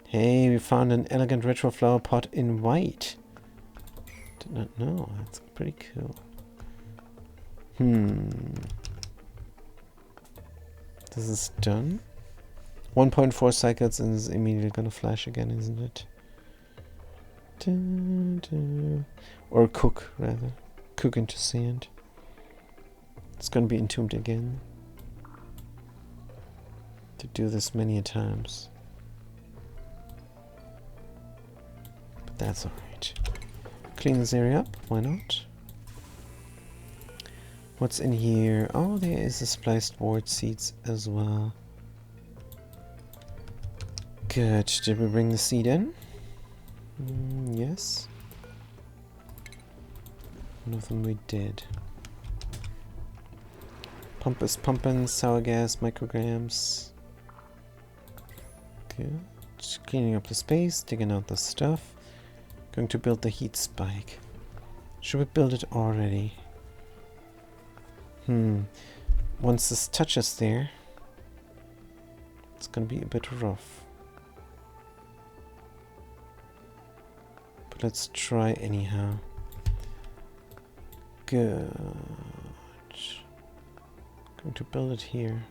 Hey, we found an elegant retro flower pot in white. Did not know. That's pretty cool. This is done. 1.4 cycles and is immediately gonna flash again, isn't it? Or cook, rather. Cook into sand. It's gonna be entombed again. To do this many a times. But that's alright. Clean this area up, why not? What's in here? Oh, there is the spliced wart seeds as well. Good. Did we bring the seed in? Yes. One of them we did. Pump is pumping, sour gas, micrograms. Good. Cleaning up the space, digging out the stuff. Going to build the heat spike. Should we build it already? Once this touches there, it's gonna be a bit rough. But let's try anyhow. Good. Going to build it here.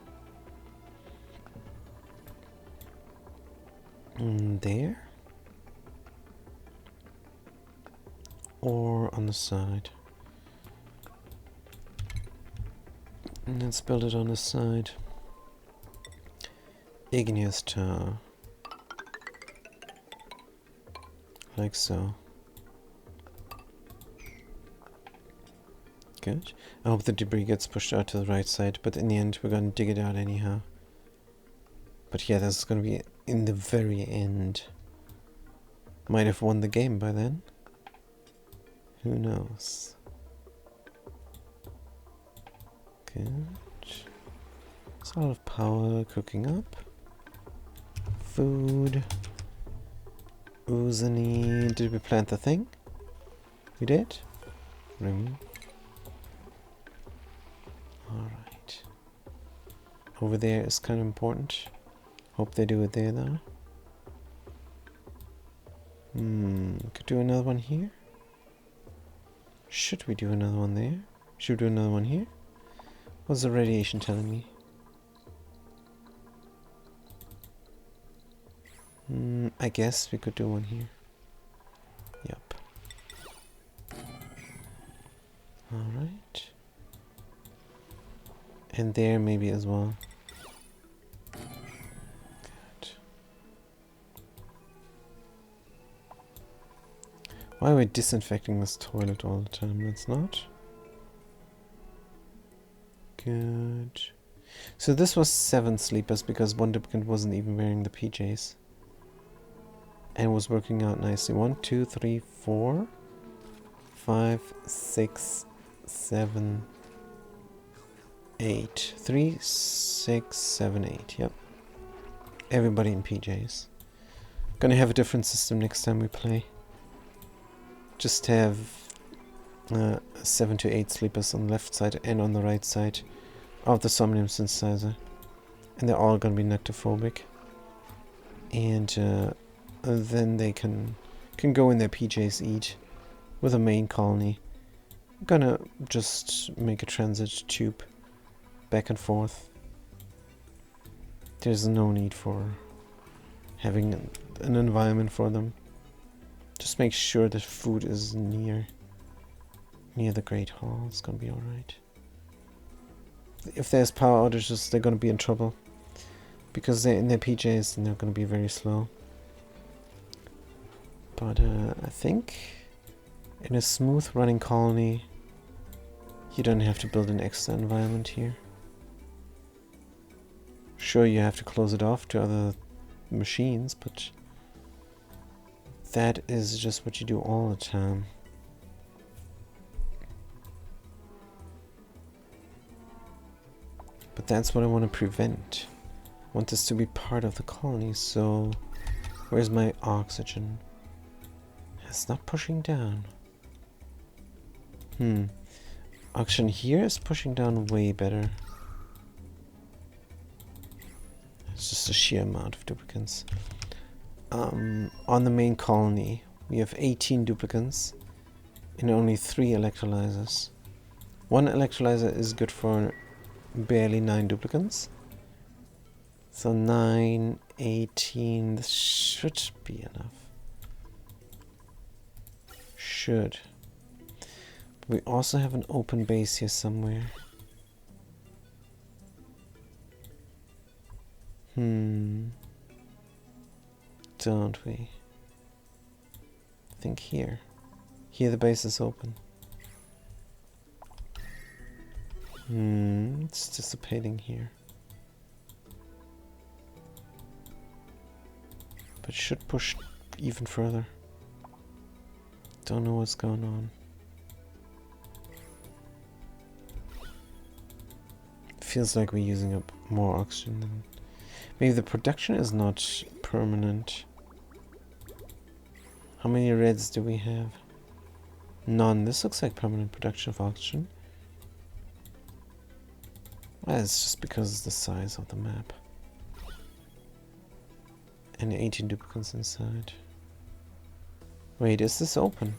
There. Or on the side. And let's build it on the side. Igneous tower. Like so. Good. I hope the debris gets pushed out to the right side, but in the end we're gonna dig it out anyhow. But yeah, this is gonna be in the very end. Might have won the game by then. Who knows? Good. There's a lot of power cooking up. Food. Oozany. Did we plant the thing? We did? Ring. Alright. Over there is kind of important. Hope they do it there though. Could do another one here. Should we do another one there? Should we do another one here? What's the radiation telling me? I guess we could do one here. Yep. Alright. And there maybe as well. Good. Why are we disinfecting this toilet all the time? Let's not. Good. So this was 7 sleepers because one duplicant wasn't even wearing the PJs. And was working out nicely. 1, 2, 3, 4, 5, 6, 7, 8. 3, 6, 7, 8. Yep. Everybody in PJs. Gonna have a different system next time we play. Just have 7 to 8 sleepers on the left side and on the right side of the Somnium synthesizer. And they're all gonna be nectophobic. And then they can go in their PJs, eat with a main colony. I'm gonna just make a transit tube back and forth. There's no need for having an environment for them. Just make sure that food is near the Great Hall. It's gonna be alright. If there's power outages, they're gonna be in trouble. Because they're in their PJs and they're gonna be very slow. But I think in a smooth running colony, you don't have to build an extra environment here. Sure, you have to close it off to other machines, but that is just what you do all the time. But that's what I want to prevent. I want this to be part of the colony, so where's my oxygen? It's not pushing down. Oxygen here is pushing down way better. It's just a sheer amount of duplicants. On the main colony, we have 18 duplicants and only 3 electrolyzers. 1 electrolyzer is good for barely 9 duplicants. So 9, 18, this should be enough. Should. We also have an open base here somewhere. Don't we? I think here. Here the base is open. It's dissipating here. But it should push even further. Don't know what's going on. Feels like we're using up more oxygen than... Maybe the production is not permanent. How many reds do we have? None. This looks like permanent production of oxygen. Well, it's just because of the size of the map. And 18 duplicates inside. Wait, is this open?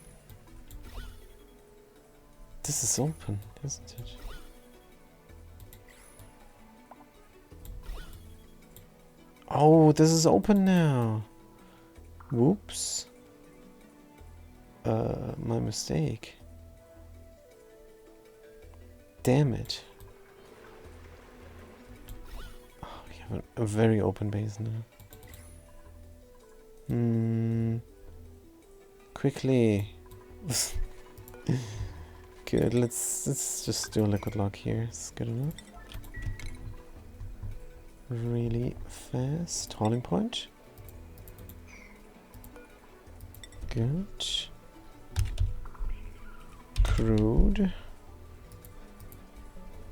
This is open, isn't it? Oh, this is open now. Whoops. My mistake. Damn it. Oh, we have a very open base now. Quickly. Good, let's just do a liquid lock here. It's good enough. Really fast. Hauling point. Good. Crude.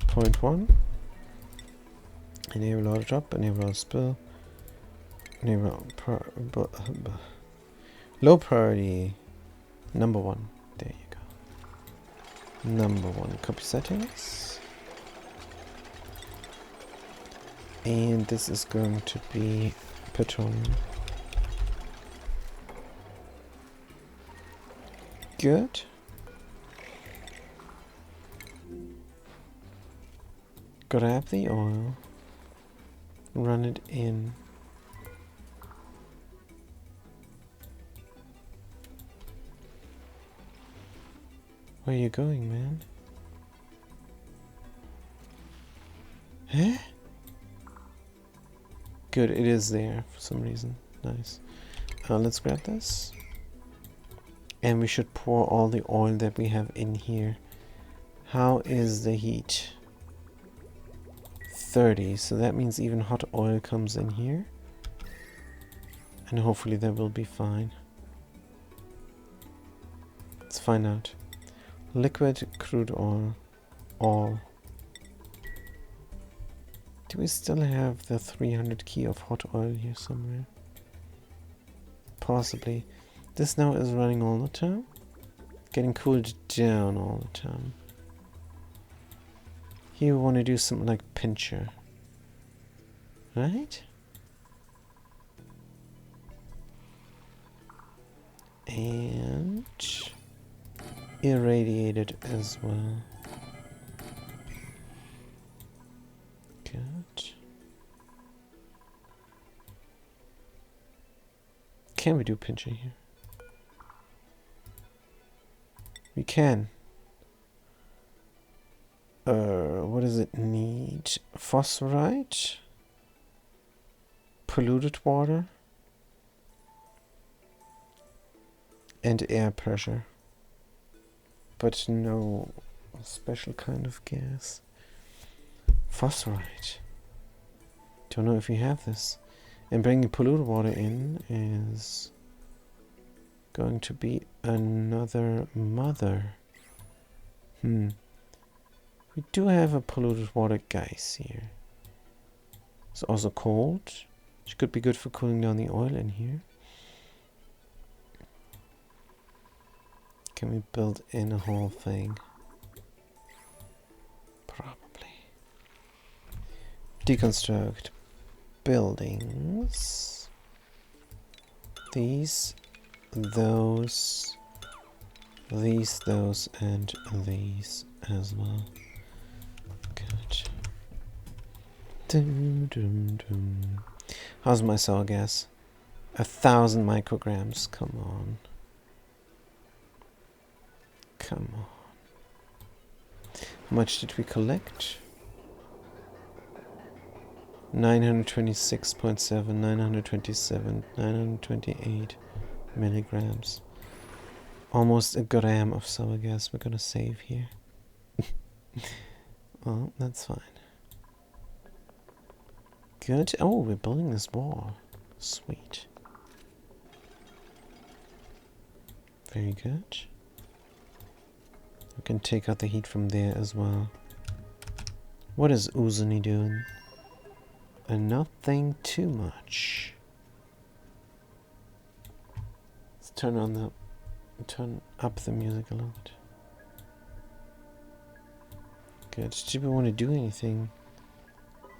Point 1. Enable auto drop. Enable auto spill. Enable low priority. Number 1. There you go. Number 1. Copy settings. And this is going to be petroleum. Good. Grab the oil. Run it in. Where are you going, man? Huh? Good, it is there for some reason. Nice. Let's grab this. And we should pour all the oil that we have in here. How is the heat? 30, so that means even hot oil comes in here. And hopefully that will be fine. Let's find out. Liquid crude oil. All. Do we still have the 300 key of hot oil here somewhere? Possibly. This now is running all the time. Getting cooled down all the time. Here we want to do something like pincher. Right? And irradiated as well. Good. Can we do pincher here? We can. What does it need? Phosphorite? Polluted water? And air pressure. But no special kind of gas. Phosphorite. Don't know if we have this. And bringing polluted water in is going to be another mother. We do have a polluted water gas here. It's also cold, which could be good for cooling down the oil in here. Can we build in a whole thing? Probably. Deconstruct. buildings. These, those, these, those, and these as well. Good. Dum, dum, dum. How's my soil gas? 1,000 micrograms. Come on. Come on. How much did we collect? 926.7, 927, 928 milligrams. Almost a gram of sour gas we're gonna save here. Well, that's fine. Good. Oh, we're building this wall. Sweet. Very good. We can take out the heat from there as well. What is Uzuni doing? And nothing too much. Let's turn up the music a lot. Good. Did we want to do anything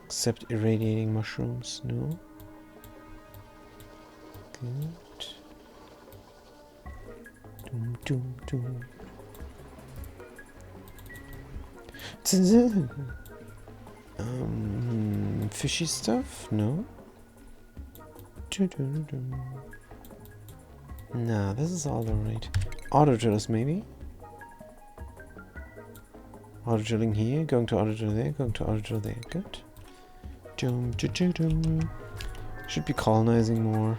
except irradiating mushrooms? No. Good. Doom, doom, doom. Fishy stuff? No. Nah, this is all alright. Auto drillers, maybe? Auto drilling here, going to auto drill there, going to auto drill there. Good. Should be colonizing more.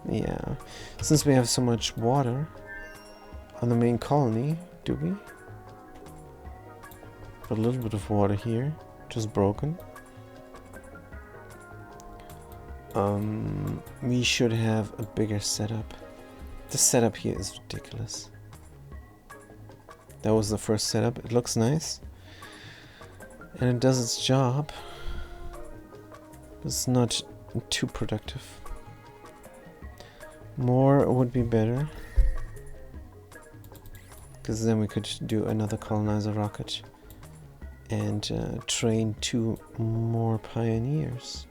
Yeah. Since we have so much water on the main colony, do we? A little bit of water here, just broken. We should have a bigger setup. The setup here is ridiculous. That was the first setup. It looks nice. And it does its job. It's not too productive. More would be better. Because then we could do another colonizer rocket. And train 2 more pioneers.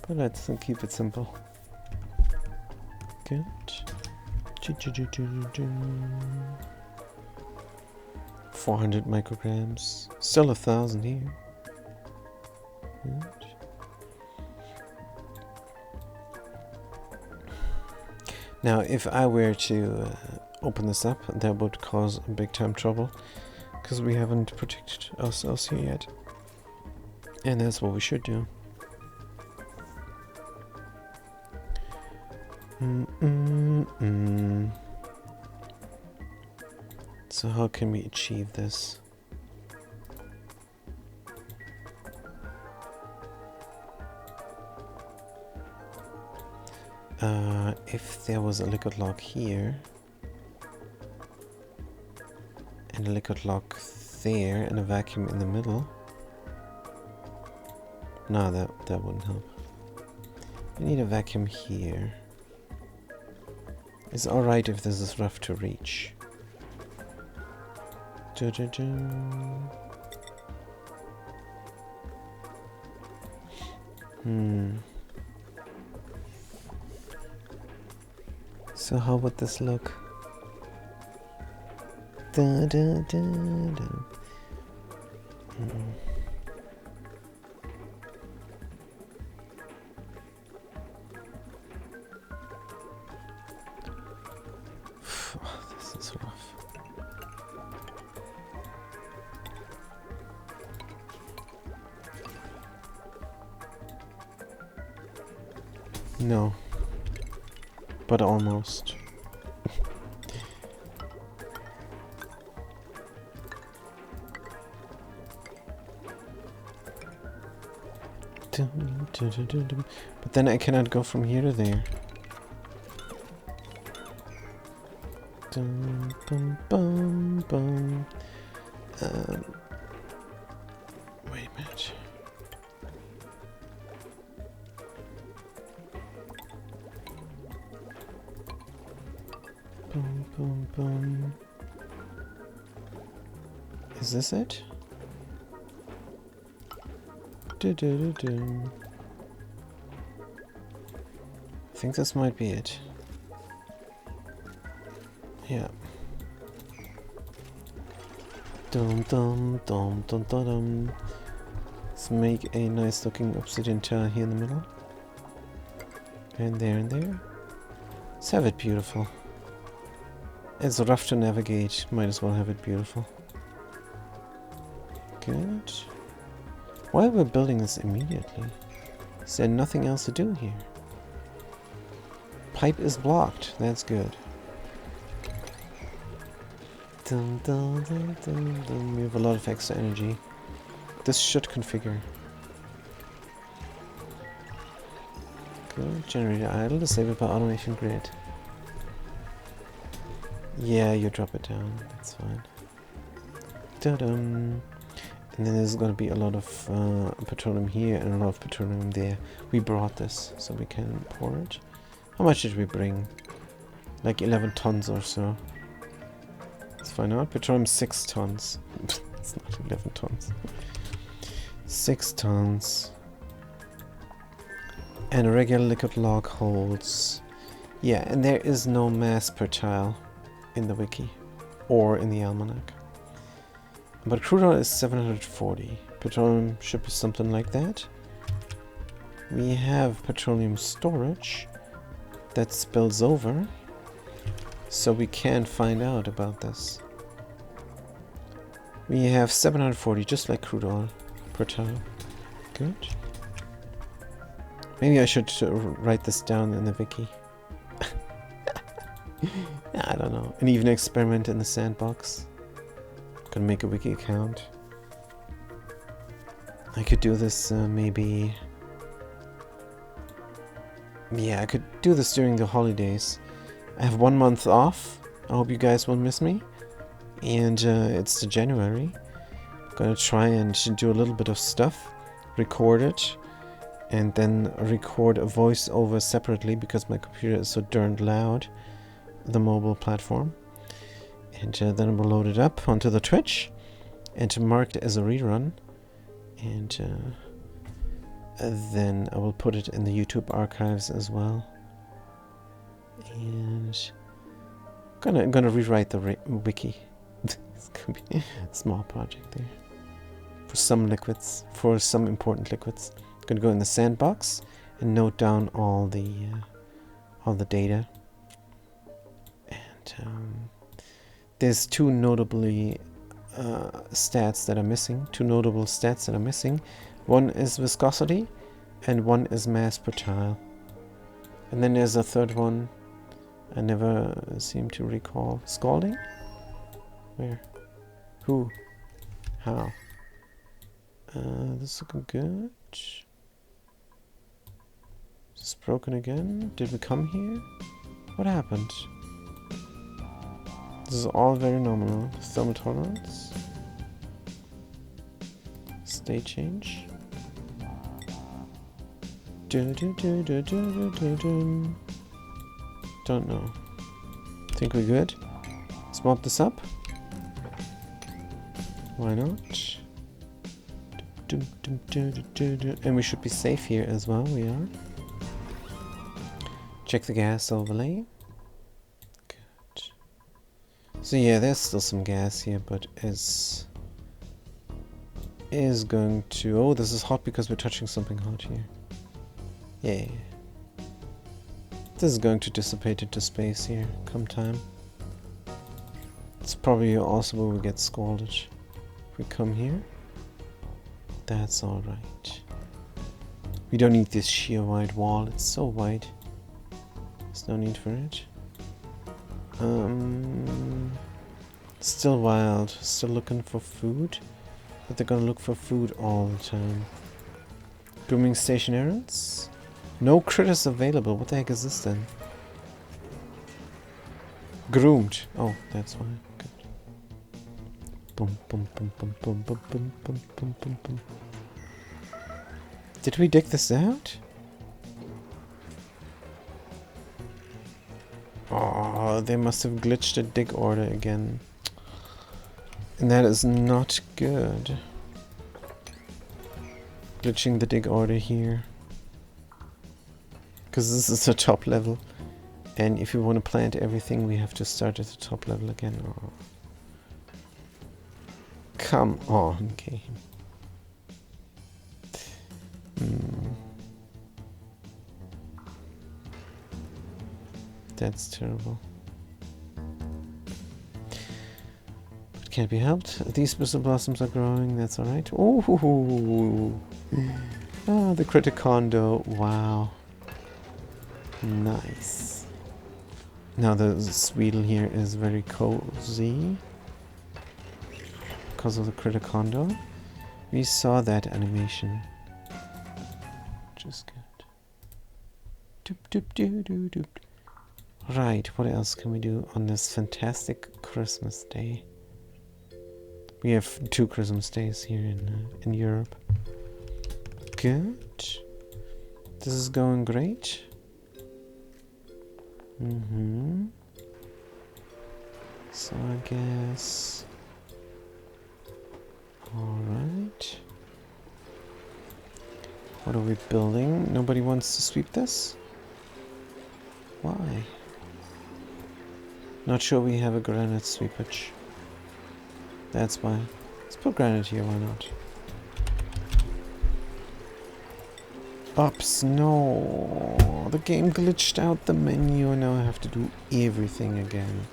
But let's keep it simple. Good. 400 micrograms. Still 1,000 here. Good. Now, if I were to open this up, that would cause big time trouble. Because we haven't protected ourselves here yet. And that's what we should do. So how can we achieve this? If there was a liquid lock here and a liquid lock there and a vacuum in the middle. No, that wouldn't help. We need a vacuum here. It's alright if this is rough to reach. So how would this look? This is rough. No. But almost. But then I cannot go from here to there. Wait a minute. Is this it? Do-do-do-do. I think this might be it. Yeah. Dum dum dum dum dum dum. Let's make a nice looking obsidian tile here in the middle. And there and there. Let's have it beautiful. It's rough to navigate, might as well have it beautiful. Good. While we're building this immediately, is there nothing else to do here? Pipe is blocked, that's good. Dun, dun, dun, dun, dun. We have a lot of extra energy. This should configure. Good. Generator idle, disabled by automation grid. Yeah, you drop it down, that's fine. Ta-dum. And then there's going to be a lot of petroleum here and a lot of petroleum there. We brought this, so we can pour it. How much did we bring? Like 11 tons or so. Let's find out. Petroleum 6 tons. It's not 11 tons. 6 tons. And a regular liquid log holds... Yeah, and there is no mass per tile in the wiki. Or in the almanac. But crude oil is 740. Petroleum should be something like that. We have petroleum storage that spills over. So we can find out about this. We have 740, just like crude oil per tile. Good. Maybe I should write this down in the wiki. I don't know. And even experiment in the sandbox. Gonna make a wiki account. I could do this maybe... Yeah, I could do this during the holidays. I have 1 month off. I hope you guys won't miss me. And it's the January. Gonna try and do a little bit of stuff. Record it. And then record a voiceover separately because my computer is so darned loud. The mobile platform. And then we'll load it up onto the Twitch. And to mark it as a rerun. And then I will put it in the YouTube archives as well. And I'm gonna rewrite the wiki. It's gonna be a small project there. For some liquids, for some important liquids. I'm gonna go in the sandbox and note down all the data. And there's two notably stats that are missing. Two notable stats that are missing. One is viscosity, and one is mass per tile. And then there's a third one. I never seem to recall. Scalding? Where? Who? How? This is looking good. Is this broken again? Did we come here? What happened? This is all very nominal. Thermal tolerance. State change. Don't know. Think we're good? Let's mop this up. Why not? And we should be safe here as well. We are. Check the gas overlay. Good. So yeah, there's still some gas here, but is going to... Oh, this is hot because we're touching something hot here. Yeah. This is going to dissipate into space here, come time. It's probably also where we get scalded. If we come here, that's alright. We don't need this sheer wide wall, it's so wide. There's no need for it. Still wild, still looking for food. But they're gonna look for food all the time. Grooming station errands? No critters available. What the heck is this then? Groomed. Oh, that's why. Good. Boom, boom, boom, boom, boom, boom, boom, boom, boom, boom, boom. Did we dig this out? Oh, they must have glitched the dig order again. That is not good. Glitching the dig order here. Because this is a top level. And if we want to plant everything, we have to start at the top level again. Oh. Come on, game. That's terrible. It can't be helped. These bristle blossoms are growing, that's alright. Oh, the Criticondo. Wow. Nice. Now the Sweedle here is very cozy. Because of the Criticondo. We saw that animation. Which is good. Doop doop doo doo doop. Right, what else can we do on this fantastic Christmas day? We have 2 Christmas days here in Europe. Good. This is going great. So I guess... Alright. What are we building? Nobody wants to sweep this? Why? Not sure we have a granite sweepage. That's why. Let's put granite here, why not? Ups, no. The game glitched out the menu and now I have to do everything again.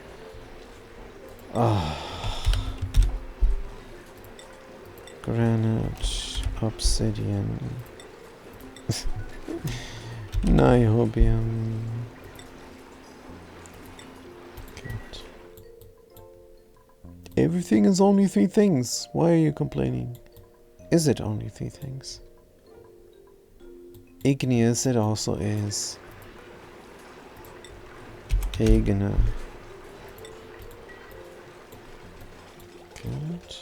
Granite, obsidian, niobium. Good. Everything is only 3 things. Why are you complaining? Is it only 3 things? Igneous it also is. Igna. Good.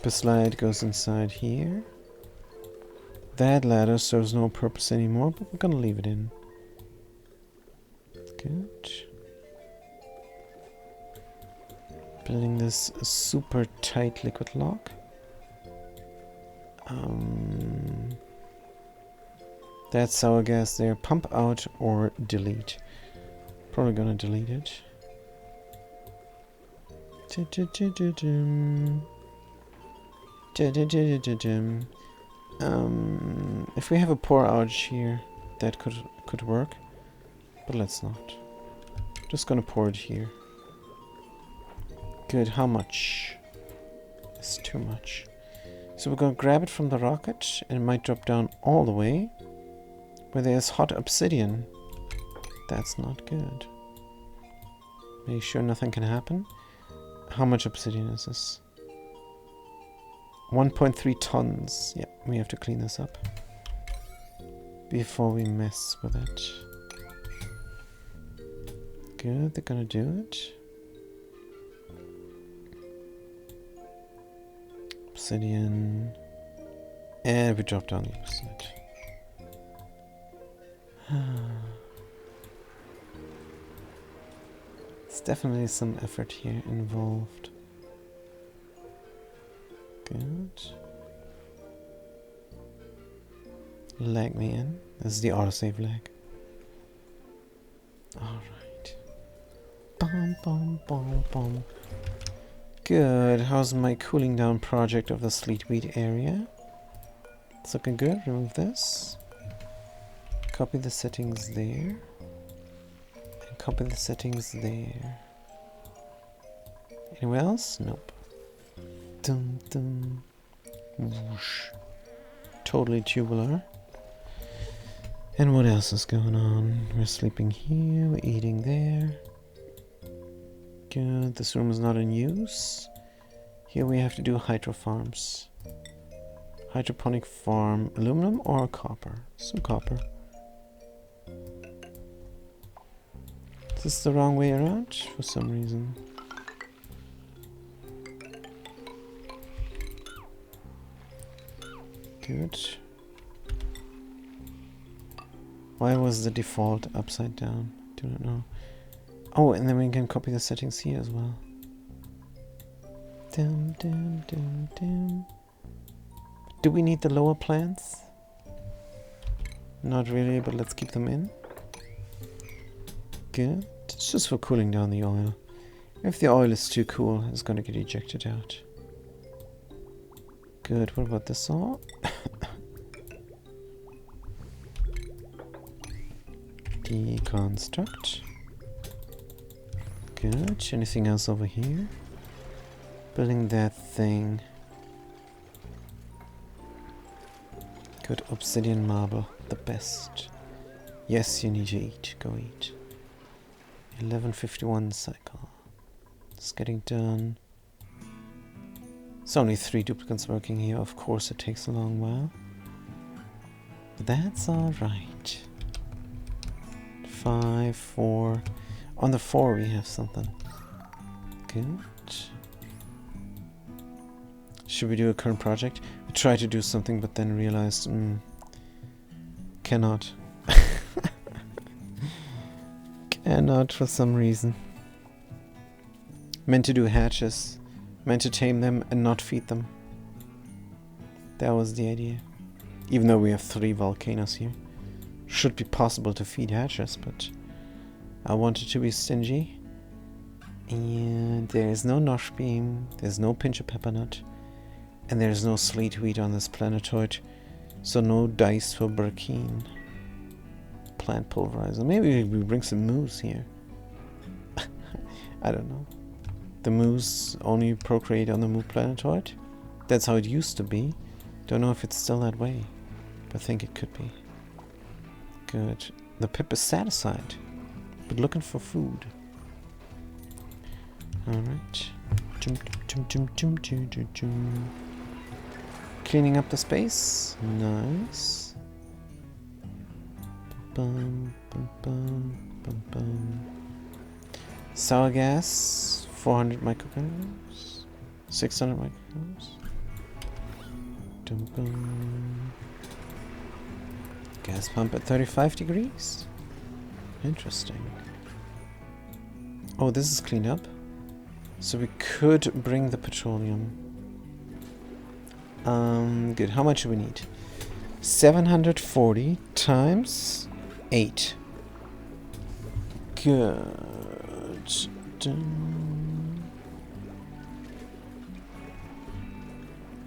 The slide goes inside here. That ladder serves no purpose anymore, but we're gonna leave it in. Good. Building this super tight liquid lock. That sour gas there. Pump out or delete. Probably gonna delete it. If we have a pour outage here, that could work, but let's not. Just gonna pour it here. Good. How much? It's too much. So we're gonna grab it from the rocket, and it might drop down all the way where there's hot obsidian. That's not good. Are you sure nothing can happen? How much obsidian is this? 1.3 tons. Yeah, we have to clean this up before we mess with it. Good, they're gonna do it. Obsidian. And we drop down the opposite. There's definitely some effort here involved. Good. Lag me in. This is the autosave lag. Alright. Bum bum bum bum. Good. How's my cooling down project of the Sleetweed area? It's looking good. Remove this. Copy the settings there. And copy the settings there. Anywhere else? Nope. Dum dum. Whoosh. Totally tubular. And what else is going on? We're sleeping here, we're eating there. Good, this room is not in use. Here we have to do hydro farms. Hydroponic farm, aluminum or copper? Some copper. Is this the wrong way around? For some reason. Good. Why was the default upside down? Do not know. Oh, and then we can copy the settings here as well. Dum, dum, dum, dum. Do we need the lower plants? Not really, but let's keep them in. Good. It's just for cooling down the oil. If the oil is too cool, it's gonna get ejected out. Good. What about this saw? Deconstruct. Good. Anything else over here? Building that thing. Good. Obsidian marble. The best. Yes, you need to eat. Go eat. 11:51 cycle. It's getting done. It's only 3 duplicates working here. Of course it takes a long while. But that's alright. 5, 4. On the 4 we have something. Good. Should we do a current project? We tried to do something but then realized cannot. Cannot for some reason. Meant to do hatches. Meant to tame them and not feed them. That was the idea. Even though we have 3 volcanoes here. Should be possible to feed hatches, but I wanted to be stingy. And there is no nosh beam, there's no pinch of peppermint, and there's no sleet wheat on this planetoid, so no dice for Burkeen. Plant pulverizer. Maybe we bring some moose here. I don't know. The moose only procreate on the Mu planetoid? That's how it used to be. Don't know if it's still that way, but I think it could be. Good. The pip is satisfied, but looking for food. Alright. Cleaning up the space. Nice. Bum, bum, bum, bum, bum. Sour gas, 400 micrograms. 600 micrograms. Dum, bum. Gas pump at 35 degrees. Interesting. Oh, this is cleaned up. So we could bring the petroleum. Good. How much do we need? 740 times 8. Good. Dun.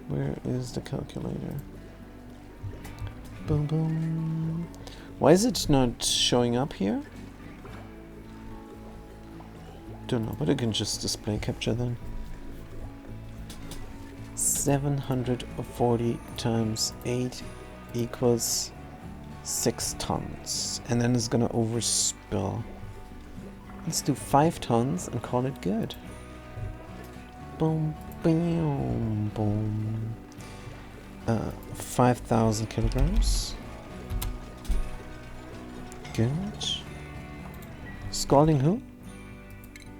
Where is the calculator? Boom, boom. Why is it not showing up here? Don't know, but I can just display capture then. 740 times 8 equals 6 tons. And then it's gonna overspill. Let's do 5 tons and call it good. Boom, boom, boom. 5,000 kilograms. Good. Scalding who?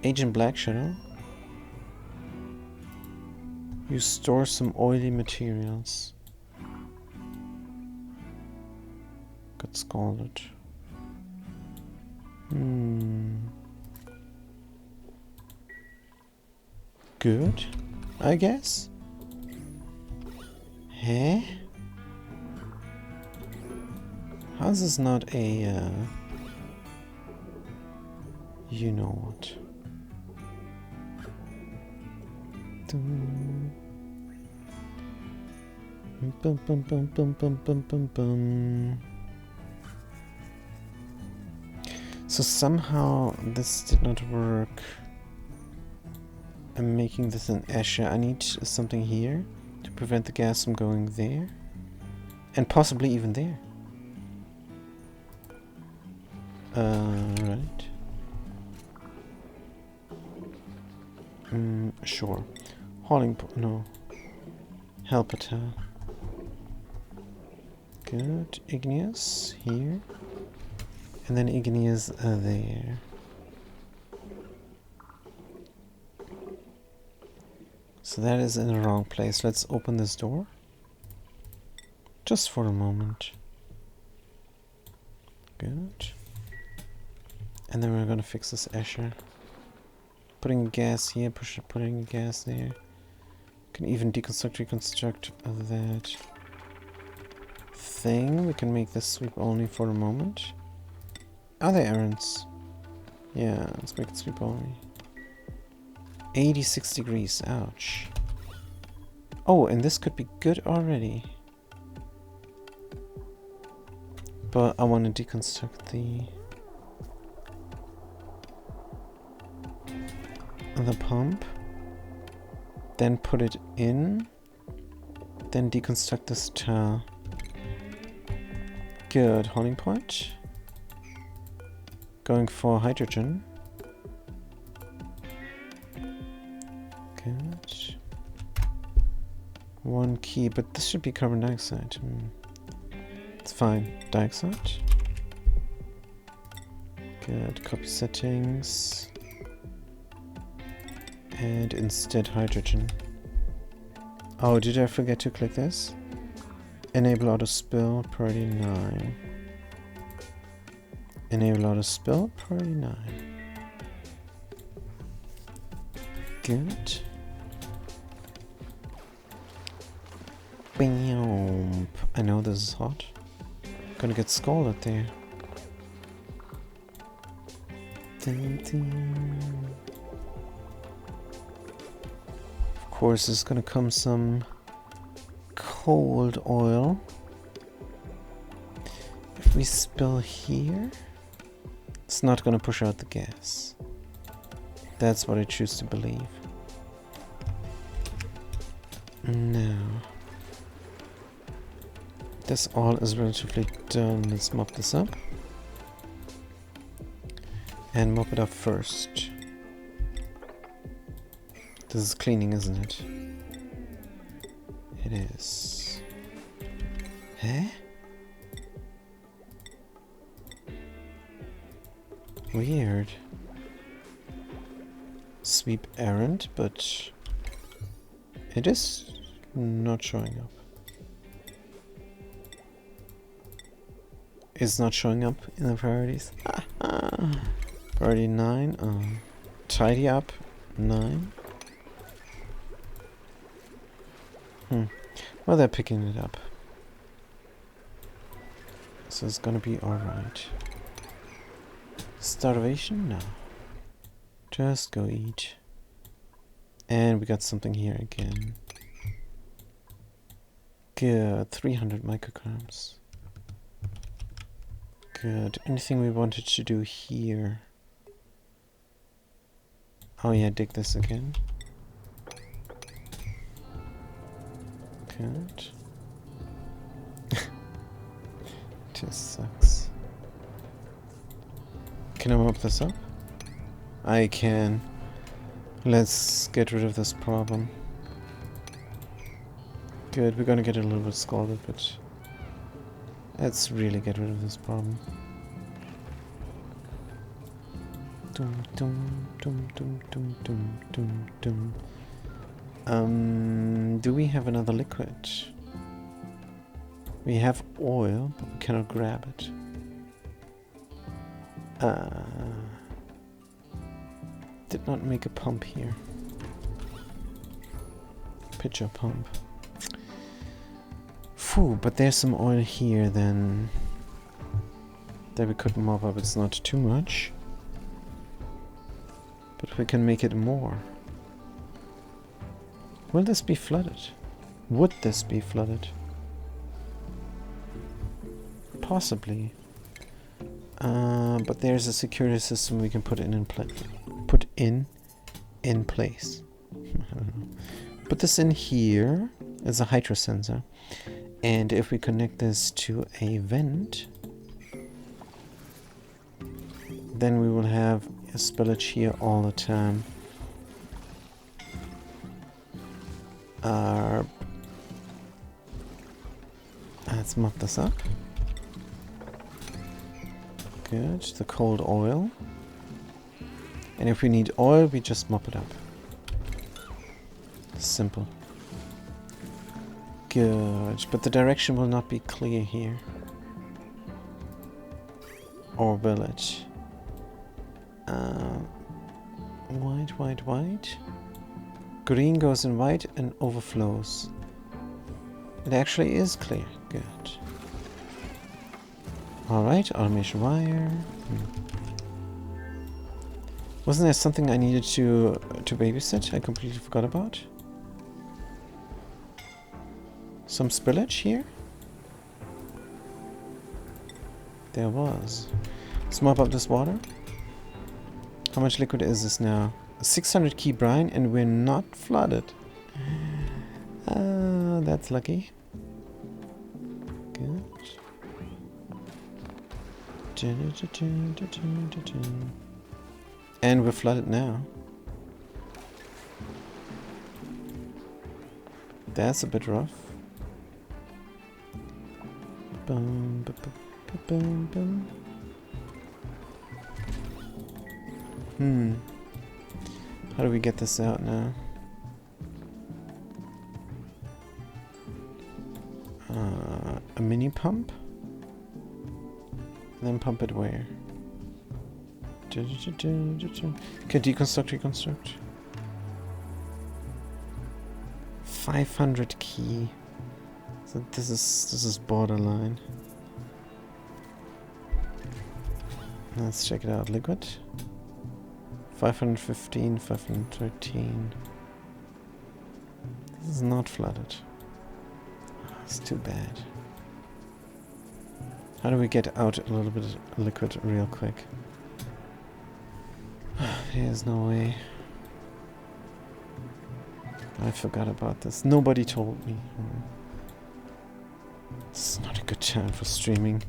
Agent Black Shadow. You store some oily materials. Got scalded. Good, I guess. Huh? How's this not a, you know what? Bum, bum, bum, bum, bum, bum, bum, bum. So somehow this did not work. I'm making this an Escher. I need something here to prevent the gas from going there. And possibly even there. Right. Sure. Hauling no. Helpatel. Good. Igneous here. And then igneous there. So that is in the wrong place. Let's open this door. Just for a moment. Good. And then we're gonna fix this Escher. Putting gas here, putting gas there. can even deconstruct, reconstruct that thing. We can make this sweep only for a moment. Are there errands? Yeah, let's make it sweep only. 86 degrees, ouch. Oh, and this could be good already. But I want to deconstruct the pump. Then put it in. Then deconstruct this towel. Good, holding point. Going for hydrogen. Good. One key, but this should be carbon dioxide. It's fine. Dioxide. Good. Copy settings. And instead hydrogen. Oh, did I forget to click this? Enable auto spill, priority 9. Enable auto spill, priority 9. Good. Bam. I know this is hot. Gonna get scalded there. Dun, dun. Of course, there's gonna come some cold oil. If we spill here, it's not gonna push out the gas. That's what I choose to believe. Now, this all is relatively done. Let's mop this up. And mop it up first. This is cleaning, isn't it? It is. Huh? Weird. Sweep errand, but it is not showing up. It's not showing up in the priorities. Priority 9. Tidy up 9. Well, they're picking it up. So it's gonna be alright. Starvation? No. Just go eat. And we got something here again. Good. 300 micrograms. Good. Anything we wanted to do here? Oh yeah, dig this again. Good. Just sucks. Can I mop this up? I can. Let's get rid of this problem. Good, we're gonna get a little bit scalded, but let's really get rid of this problem. Dum dum dum dum dum dum dum dum. Do we have another liquid? We have oil, but we cannot grab it. Did not make a pump here. Pitcher pump. Phew, but there's some oil here then. That we could mop up. It's not too much. But we can make it more. Will this be flooded? Would this be flooded? Possibly. But there's a security system we can put in place. Put in place. I don't know. Put this in here as a hydro sensor, and if we connect this to a vent, then we will have a spillage here all the time. Let's mop this up. Good, the cold oil. And if we need oil, we just mop it up. Simple. Good, but the direction will not be clear here. Or will it? White. green goes in white and overflows. It actually is clear. Good. Alright, automation wire. Wasn't there something I needed to babysit? I completely forgot about. Some spillage here? There was. Let's mop up this water. How much liquid is this now? 600 key brine and we're not flooded. That's lucky. Good. And we're flooded now. That's a bit rough. Bum, ba, ba, ba, bum, bum. How do we get this out now? A mini pump? And then pump it where? Okay, deconstruct, reconstruct. 500 key. So this is borderline. Let's check it out. Liquid. 515, 513. This is not flooded. It's too bad. How do we get out a little bit of liquid real quick? There's no way. I forgot about this. Nobody told me. It's not a good time for streaming.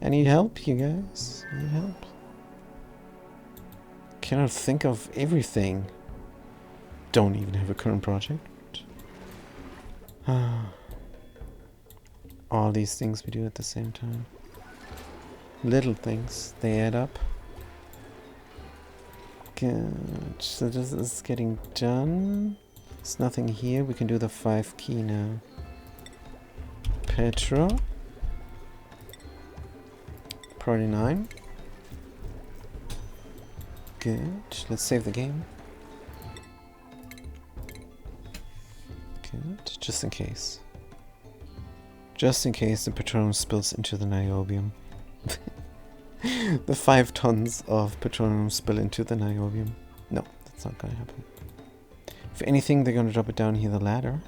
I need help, you guys. I need help. Cannot think of everything. Don't even have a current project. All these things we do at the same time. Little things, they add up. Good. So this is getting done. There's nothing here. We can do the 5 key now. Petra. Priority 9. Good. Let's save the game. Good. Just in case. Just in case the petroleum spills into the niobium. The 5 tons of petroleum spill into the niobium. No, that's not gonna happen. If anything, they're gonna drop it down here the ladder.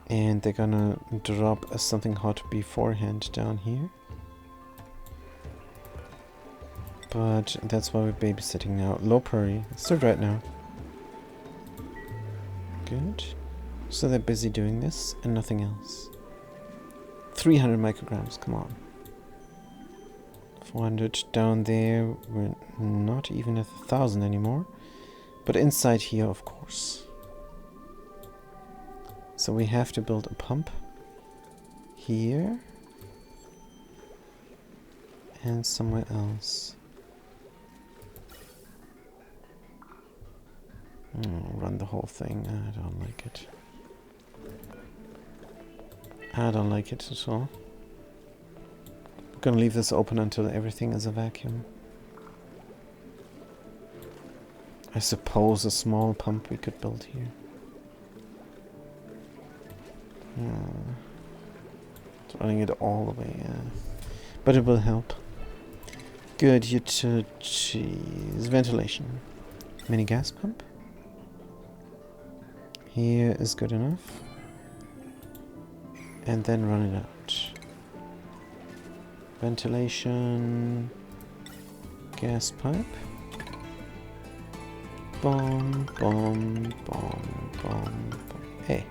And they're gonna drop something hot beforehand down here. But that's why we're babysitting now. Low priority. Let's do it right now. Good. So they're busy doing this and nothing else. 300 micrograms, come on. 400 down there. We're not even at 1,000 anymore. But inside here, of course. So we have to build a pump here and somewhere else. Run the whole thing. I don't like it. I don't like it at all. I'm gonna leave this open until everything is a vacuum. I suppose a small pump we could build here. Running it all the way, but it will help. Good utilities. Ventilation. Mini gas pump. Here is good enough. And then run it out. Ventilation. Gas pipe. Bomb, bomb, bomb, bomb, bomb. Hey.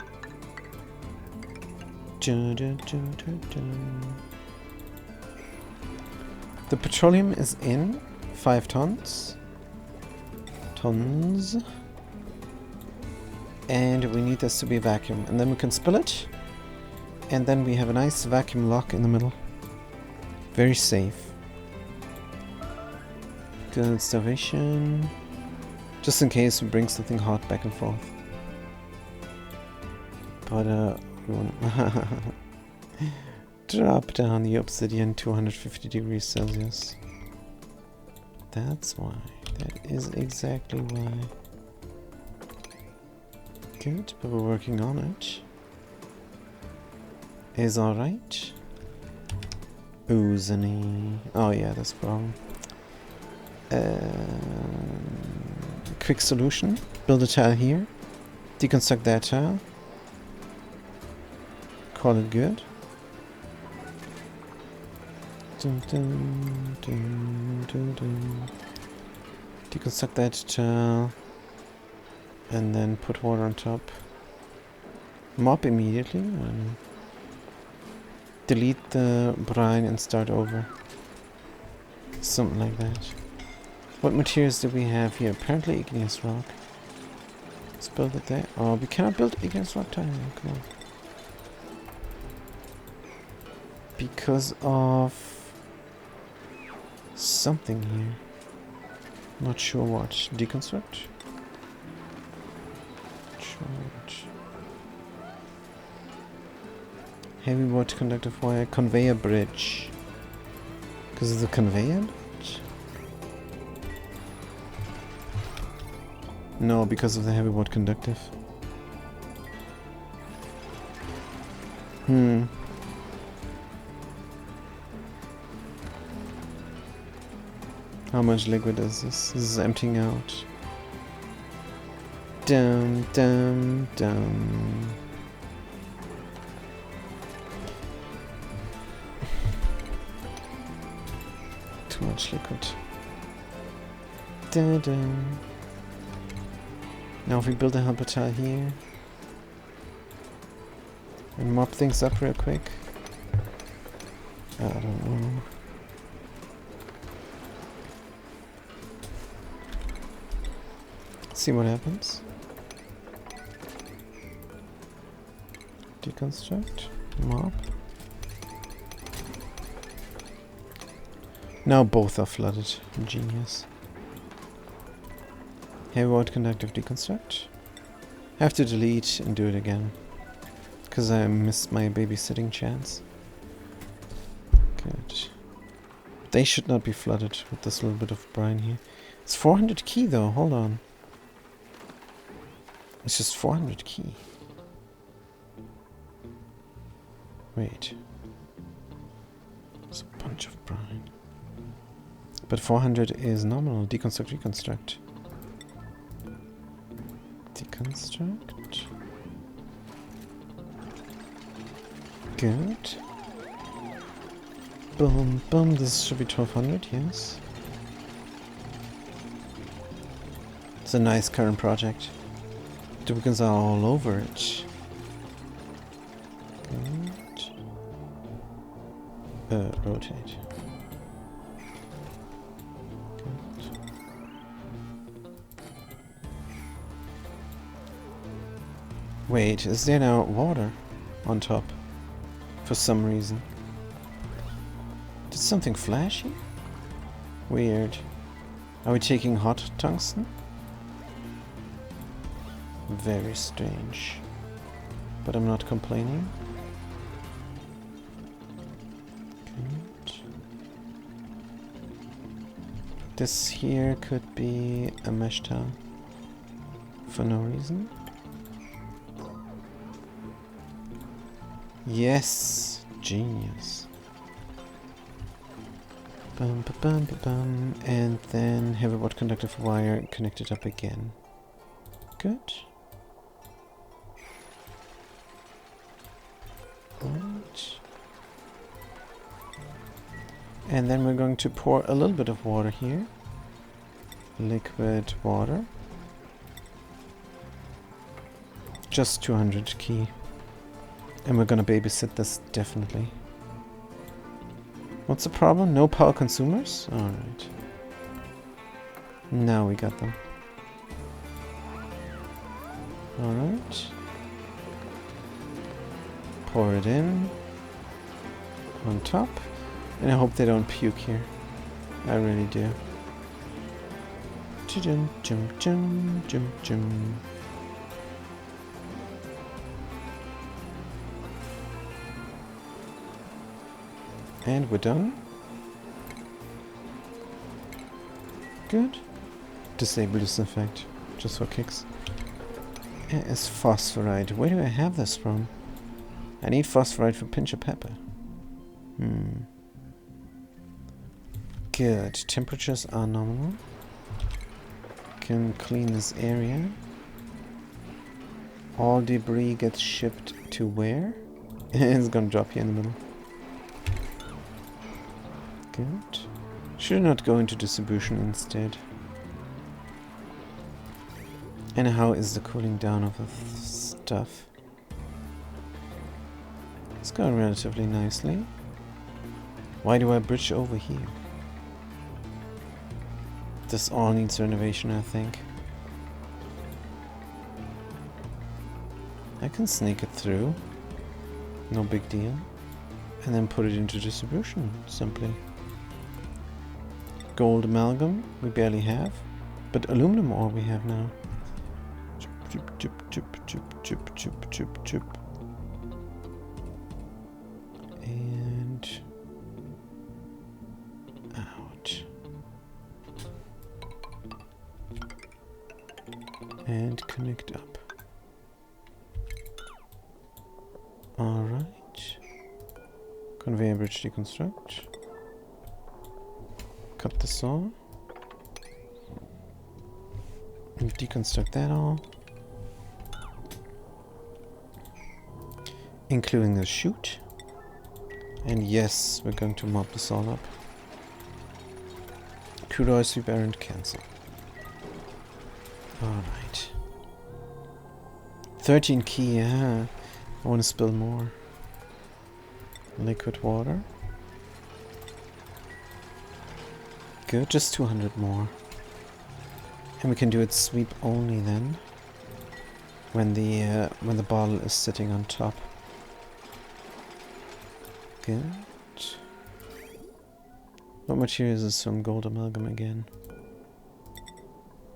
The petroleum is in 5 tons. And we need this to be a vacuum. And then we can spill it. And then we have a nice vacuum lock in the middle. Very safe. Good starvation. Just in case we bring something hot back and forth. But drop down the obsidian 250 degrees Celsius. That's why. That is exactly why. Good, but we're working on it. Is alright. Oozany. Oh yeah, that's a problem. Quick solution. Build a tile here. Deconstruct that tile. Call it good. Dun, dun, dun, dun, dun. Deconstruct that tile. And then put water on top. Mop immediately. And delete the brine and start over. Something like that. What materials do we have here? Apparently igneous rock. Let's build it there. Oh, we cannot build igneous rock tile. Come on. Because of something here. Not sure what. Deconstruct? Charge. Heavy water conductive wire. Conveyor bridge. Because of the conveyor bridge? No, because of the heavy watt conductive. How much liquid is this? This is emptying out. Dum dum dum. Too much liquid. Dum dum. Now if we build a helper tile here and mop things up real quick. I don't know. See what happens. Deconstruct. Mop. Now both are flooded. Genius. Heavy water conductive deconstruct. Have to delete and do it again. Because I missed my babysitting chance. Good. They should not be flooded with this little bit of brine here. It's 400 key though, hold on. It's just 400 key. Wait. It's a bunch of brine. But 400 is nominal. Deconstruct, reconstruct. Deconstruct. Good. Boom, boom. This should be 1200, yes. It's a nice current project. Duplicates are all over it. Good. Rotate. Good. Wait, is there now water on top? For some reason. Did something flashy? Weird. Are we taking hot tungsten? Very strange. But I'm not complaining. Good. This here could be a mesh tile. For no reason. Yes! Genius. Bum, ba, bum, ba, bum. And then heavy watt conductive wire connected up again. Good. Right. And then we're going to pour a little bit of water here. Liquid water. Just 200 key. And we're gonna babysit this definitely. What's the problem? No power consumers? Alright. Now we got them. Alright. Pour it in. On top. And I hope they don't puke here. I really do. Chum chum chum chum chum. And we're done. Good. Disable this effect, just for kicks. is phosphorite. Where do I have this from? I need phosphorite for pinch of pepper. Good. Temperatures are nominal. Can clean this area. All debris gets shipped to where? It's gonna drop here in the middle. Good. Should not go into distribution instead. And how is the cooling down of the stuff? It's going relatively nicely. Why do I bridge over here? This all needs renovation, I think. I can sneak it through. No big deal. And then put it into distribution, simply. Gold amalgam, we barely have. But aluminum ore we have now. Chip, chip, chip, chip, chip, chip, chip, chip. And... out. And connect up. Alright. Conveyor bridge deconstruct. Cut the saw. And deconstruct that all. Including the chute. And yes, we're going to mop this all up. Crude oil sweep errand cancel. Alright. 13 key, yeah. I want to spill more. Liquid water. Good, just 200 more. And we can do it sweep only then. When the bottle is sitting on top. Good. What material is this from? Gold amalgam again.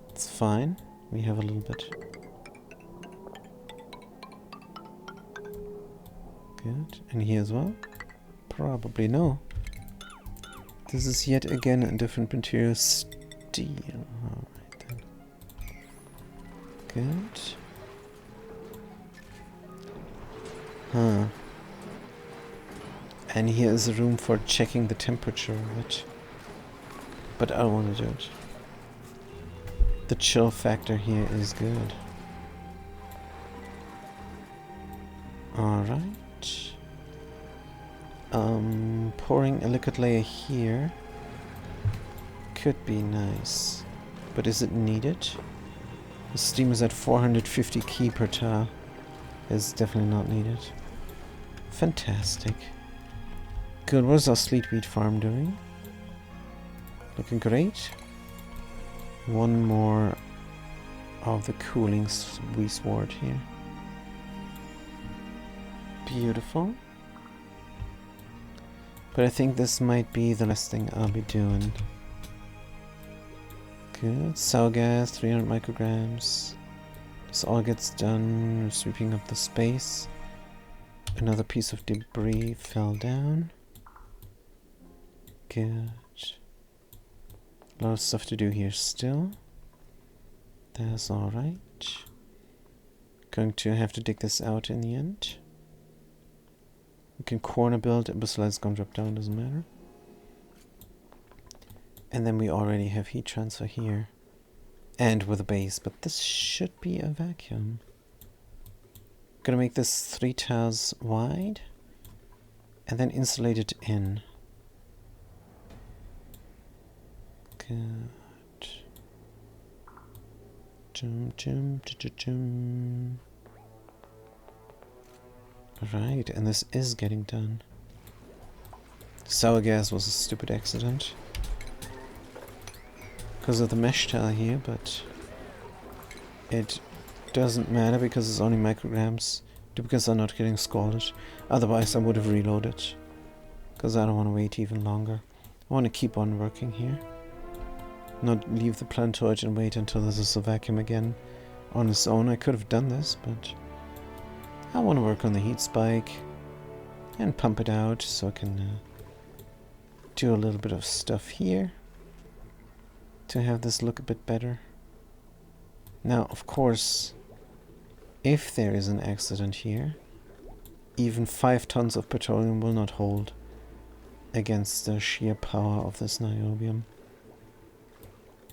It's fine. We have a little bit. Good. And here as well? Probably no. This is yet again a different material. Steel. Alright then. Good. Huh. And here is a room for checking the temperature of it. But I don't want to do it. The chill factor here is good. Alright. Pouring a liquid layer here could be nice. But is it needed? The steam is at 450 key per tile. It's definitely not needed. Fantastic. Good, what's our sleet wheat farm doing? Looking great. One more of the cooling sword here. Beautiful. But I think this might be the last thing I'll be doing. Good. Sour gas, 300 micrograms. This all gets done. Sweeping up the space. Another piece of debris fell down. Good. A lot of stuff to do here still. That's alright. Going to have to dig this out in the end. We can corner build, Abyssalize gonna drop down, doesn't matter. And then we already have heat transfer here. And with a base, but this should be a vacuum. Gonna make this 3 tiles wide. And then insulate it in. Good. Right, and this is getting done. Sour gas was a stupid accident. Because of the mesh tile here, but it doesn't matter because it's only micrograms. Because I'm not getting scalded. Otherwise I would have reloaded. Because I don't want to wait even longer. I want to keep on working here. Not leave the plant torch and wait until this is a vacuum again on its own. I could have done this, but I want to work on the heat spike and pump it out so I can do a little bit of stuff here to have this look a bit better. Now, of course, if there is an accident here, even 5 tons of petroleum will not hold against the sheer power of this niobium.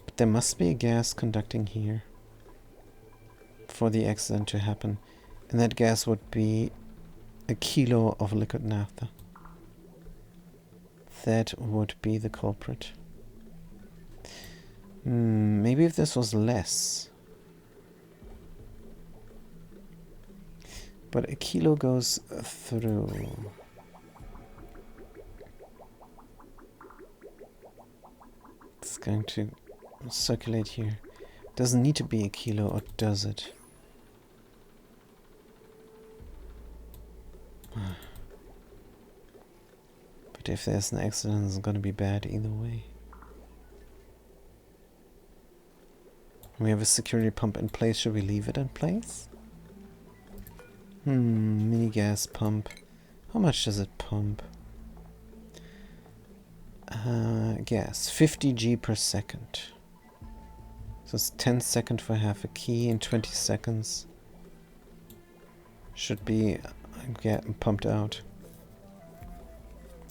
But there must be a gas conducting here for the accident to happen. And that gas would be a kilo of liquid naphtha. That would be the culprit. Maybe if this was less. But a kilo goes through. It's going to circulate here. Doesn't need to be a kilo, or does it? But if there's an accident, it's going to be bad either way. We have a security pump in place. Should we leave it in place? Mini gas pump. How much does it pump? Gas. 50 G per second. So it's 10 seconds for half a key, and 20 seconds should be getting pumped out.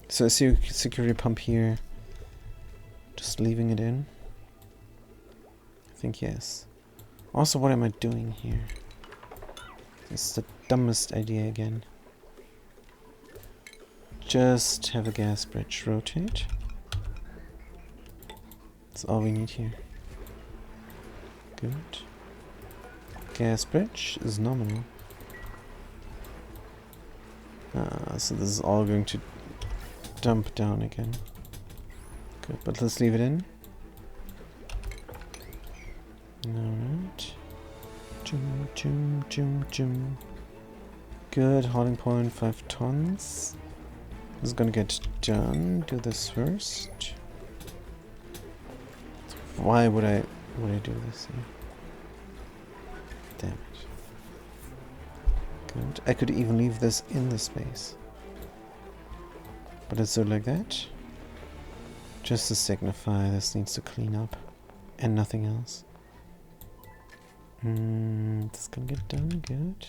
So a security pump here. Just leaving it in. I think yes. Also, what am I doing here? It's the dumbest idea again. Just have a gas bridge rotate. That's all we need here. Good. Gas bridge is nominal. So this is all going to dump down again. Good, but let's leave it in. Alright. Chum, chum, chum, chum. Good, holding point 5 tons. This is gonna get done. Do this first. Why would I do this here? Damn it. Good. I could even leave this in the space. But let's do it like that. Just to signify this needs to clean up. And nothing else. This can get done. Good.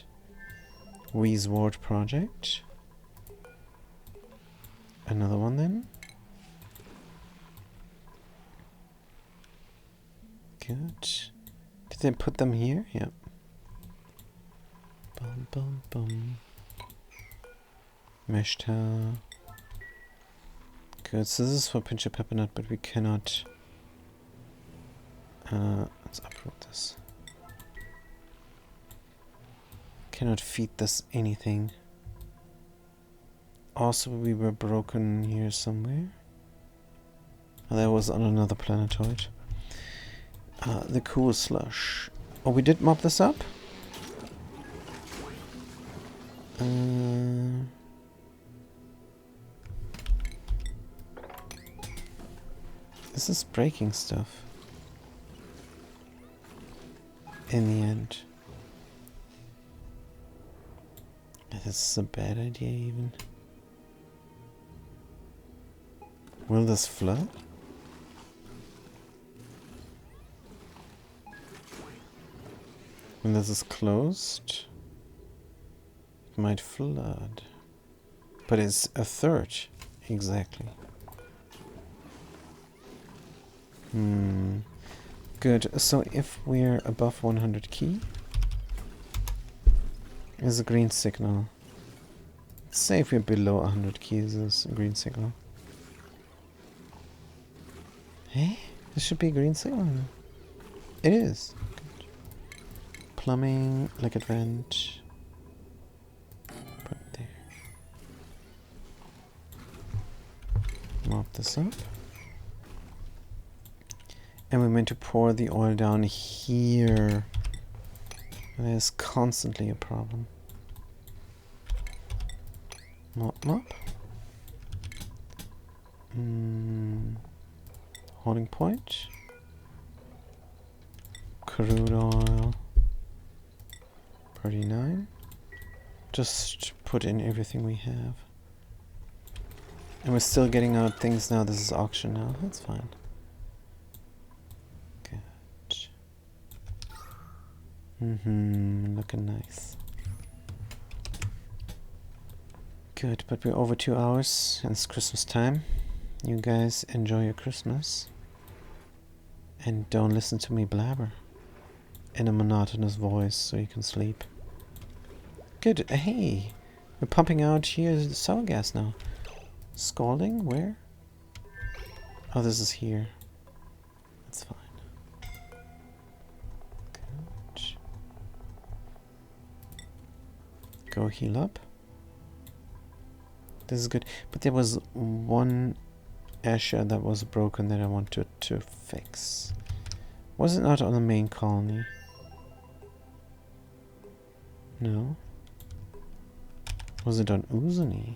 Weesward project. Another one then. Good. Did they put them here? Yep. Bum bum bum. Mesh tower. Good. So this is for Pincher Peppernut, but we cannot. Let's uproot this. Cannot feed this anything. Also, we were broken here somewhere. Oh, that was on another planetoid. The cool slush. Oh, we did mop this up? This is breaking stuff. In the end. This is a bad idea even. Will this flood? When this is closed, it might flood. But it's a third, exactly. Good. So if we're above 100 key, is a green signal. Let's say if we're below 100 keys, is a green signal. Hey, this should be a green signal. It is. Good. Plumbing, liquid vent. Put it there. Mop this up. And we're meant to pour the oil down here. There's constantly a problem. Mop, mop. Holding point. Crude oil. 39. Just put in everything we have. And we're still getting out things now. This is auction now. That's fine. Looking nice. Good, but we're over 2 hours and it's Christmas time. You guys enjoy your Christmas. And don't listen to me blabber in a monotonous voice so you can sleep. Good, hey! We're pumping out here sour gas now. Scalding? Where? Oh, this is here. That's fine. Good. Go heal up. This is good. But there was one Asher that was broken that I wanted to fix. Was it not on the main colony? No. Was it on Uzuni?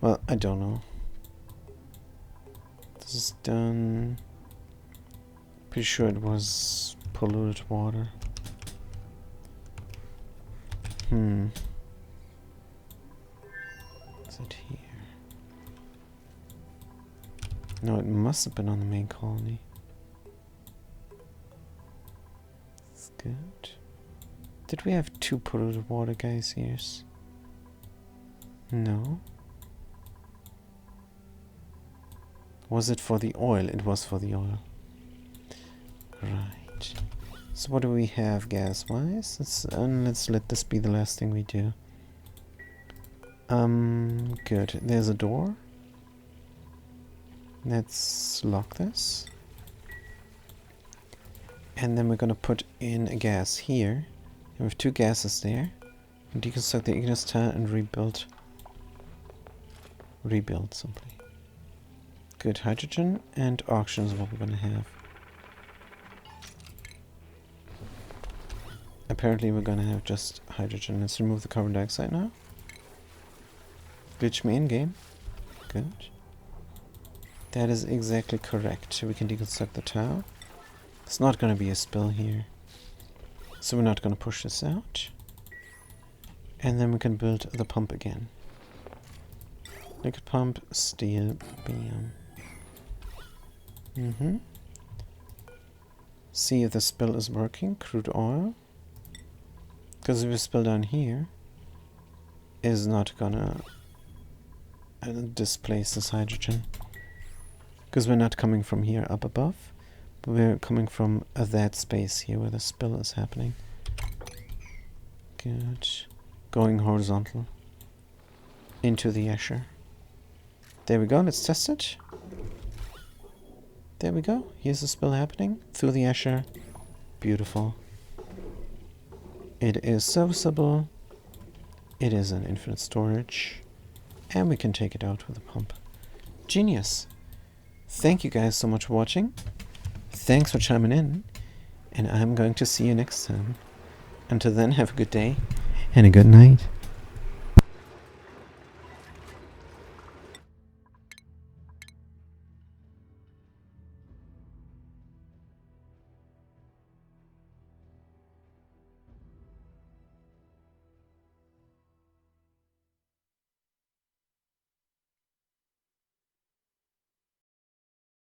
Well, I don't know. This is done. Pretty sure it was polluted water. Is it here? No, it must have been on the main colony. That's good. Did we have 2 polluted water geysers? No. Was it for the oil? It was for the oil. Right. So what do we have gas-wise? Let's let this be the last thing we do. Good. There's a door. Let's lock this. And then we're gonna put in a gas here. And we have 2 gases there. And deconstruct the Ignis tower and rebuild simply. Good. Hydrogen and oxygen is what we're gonna have. Apparently we're gonna have just hydrogen. Let's remove the carbon dioxide now. Glitch me in game. Good. That is exactly correct. We can deconstruct the tower. It's not gonna be a spill here. So we're not gonna push this out. And then we can build the pump again. Liquid pump, steel, bam. See if the spill is working. Crude oil. Because if we spill down here, is not gonna displace this hydrogen. Because we're not coming from here up above, but we're coming from that space here where the spill is happening. Good. Going horizontal into the Asher. There we go. Let's test it. There we go. Here's the spill happening through the Asher. Beautiful. It is serviceable. It is an infinite storage. And we can take it out with a pump. Genius. Thank you guys so much for watching. Thanks for chiming in. And I'm going to see you next time. Until then, have a good day and a good night.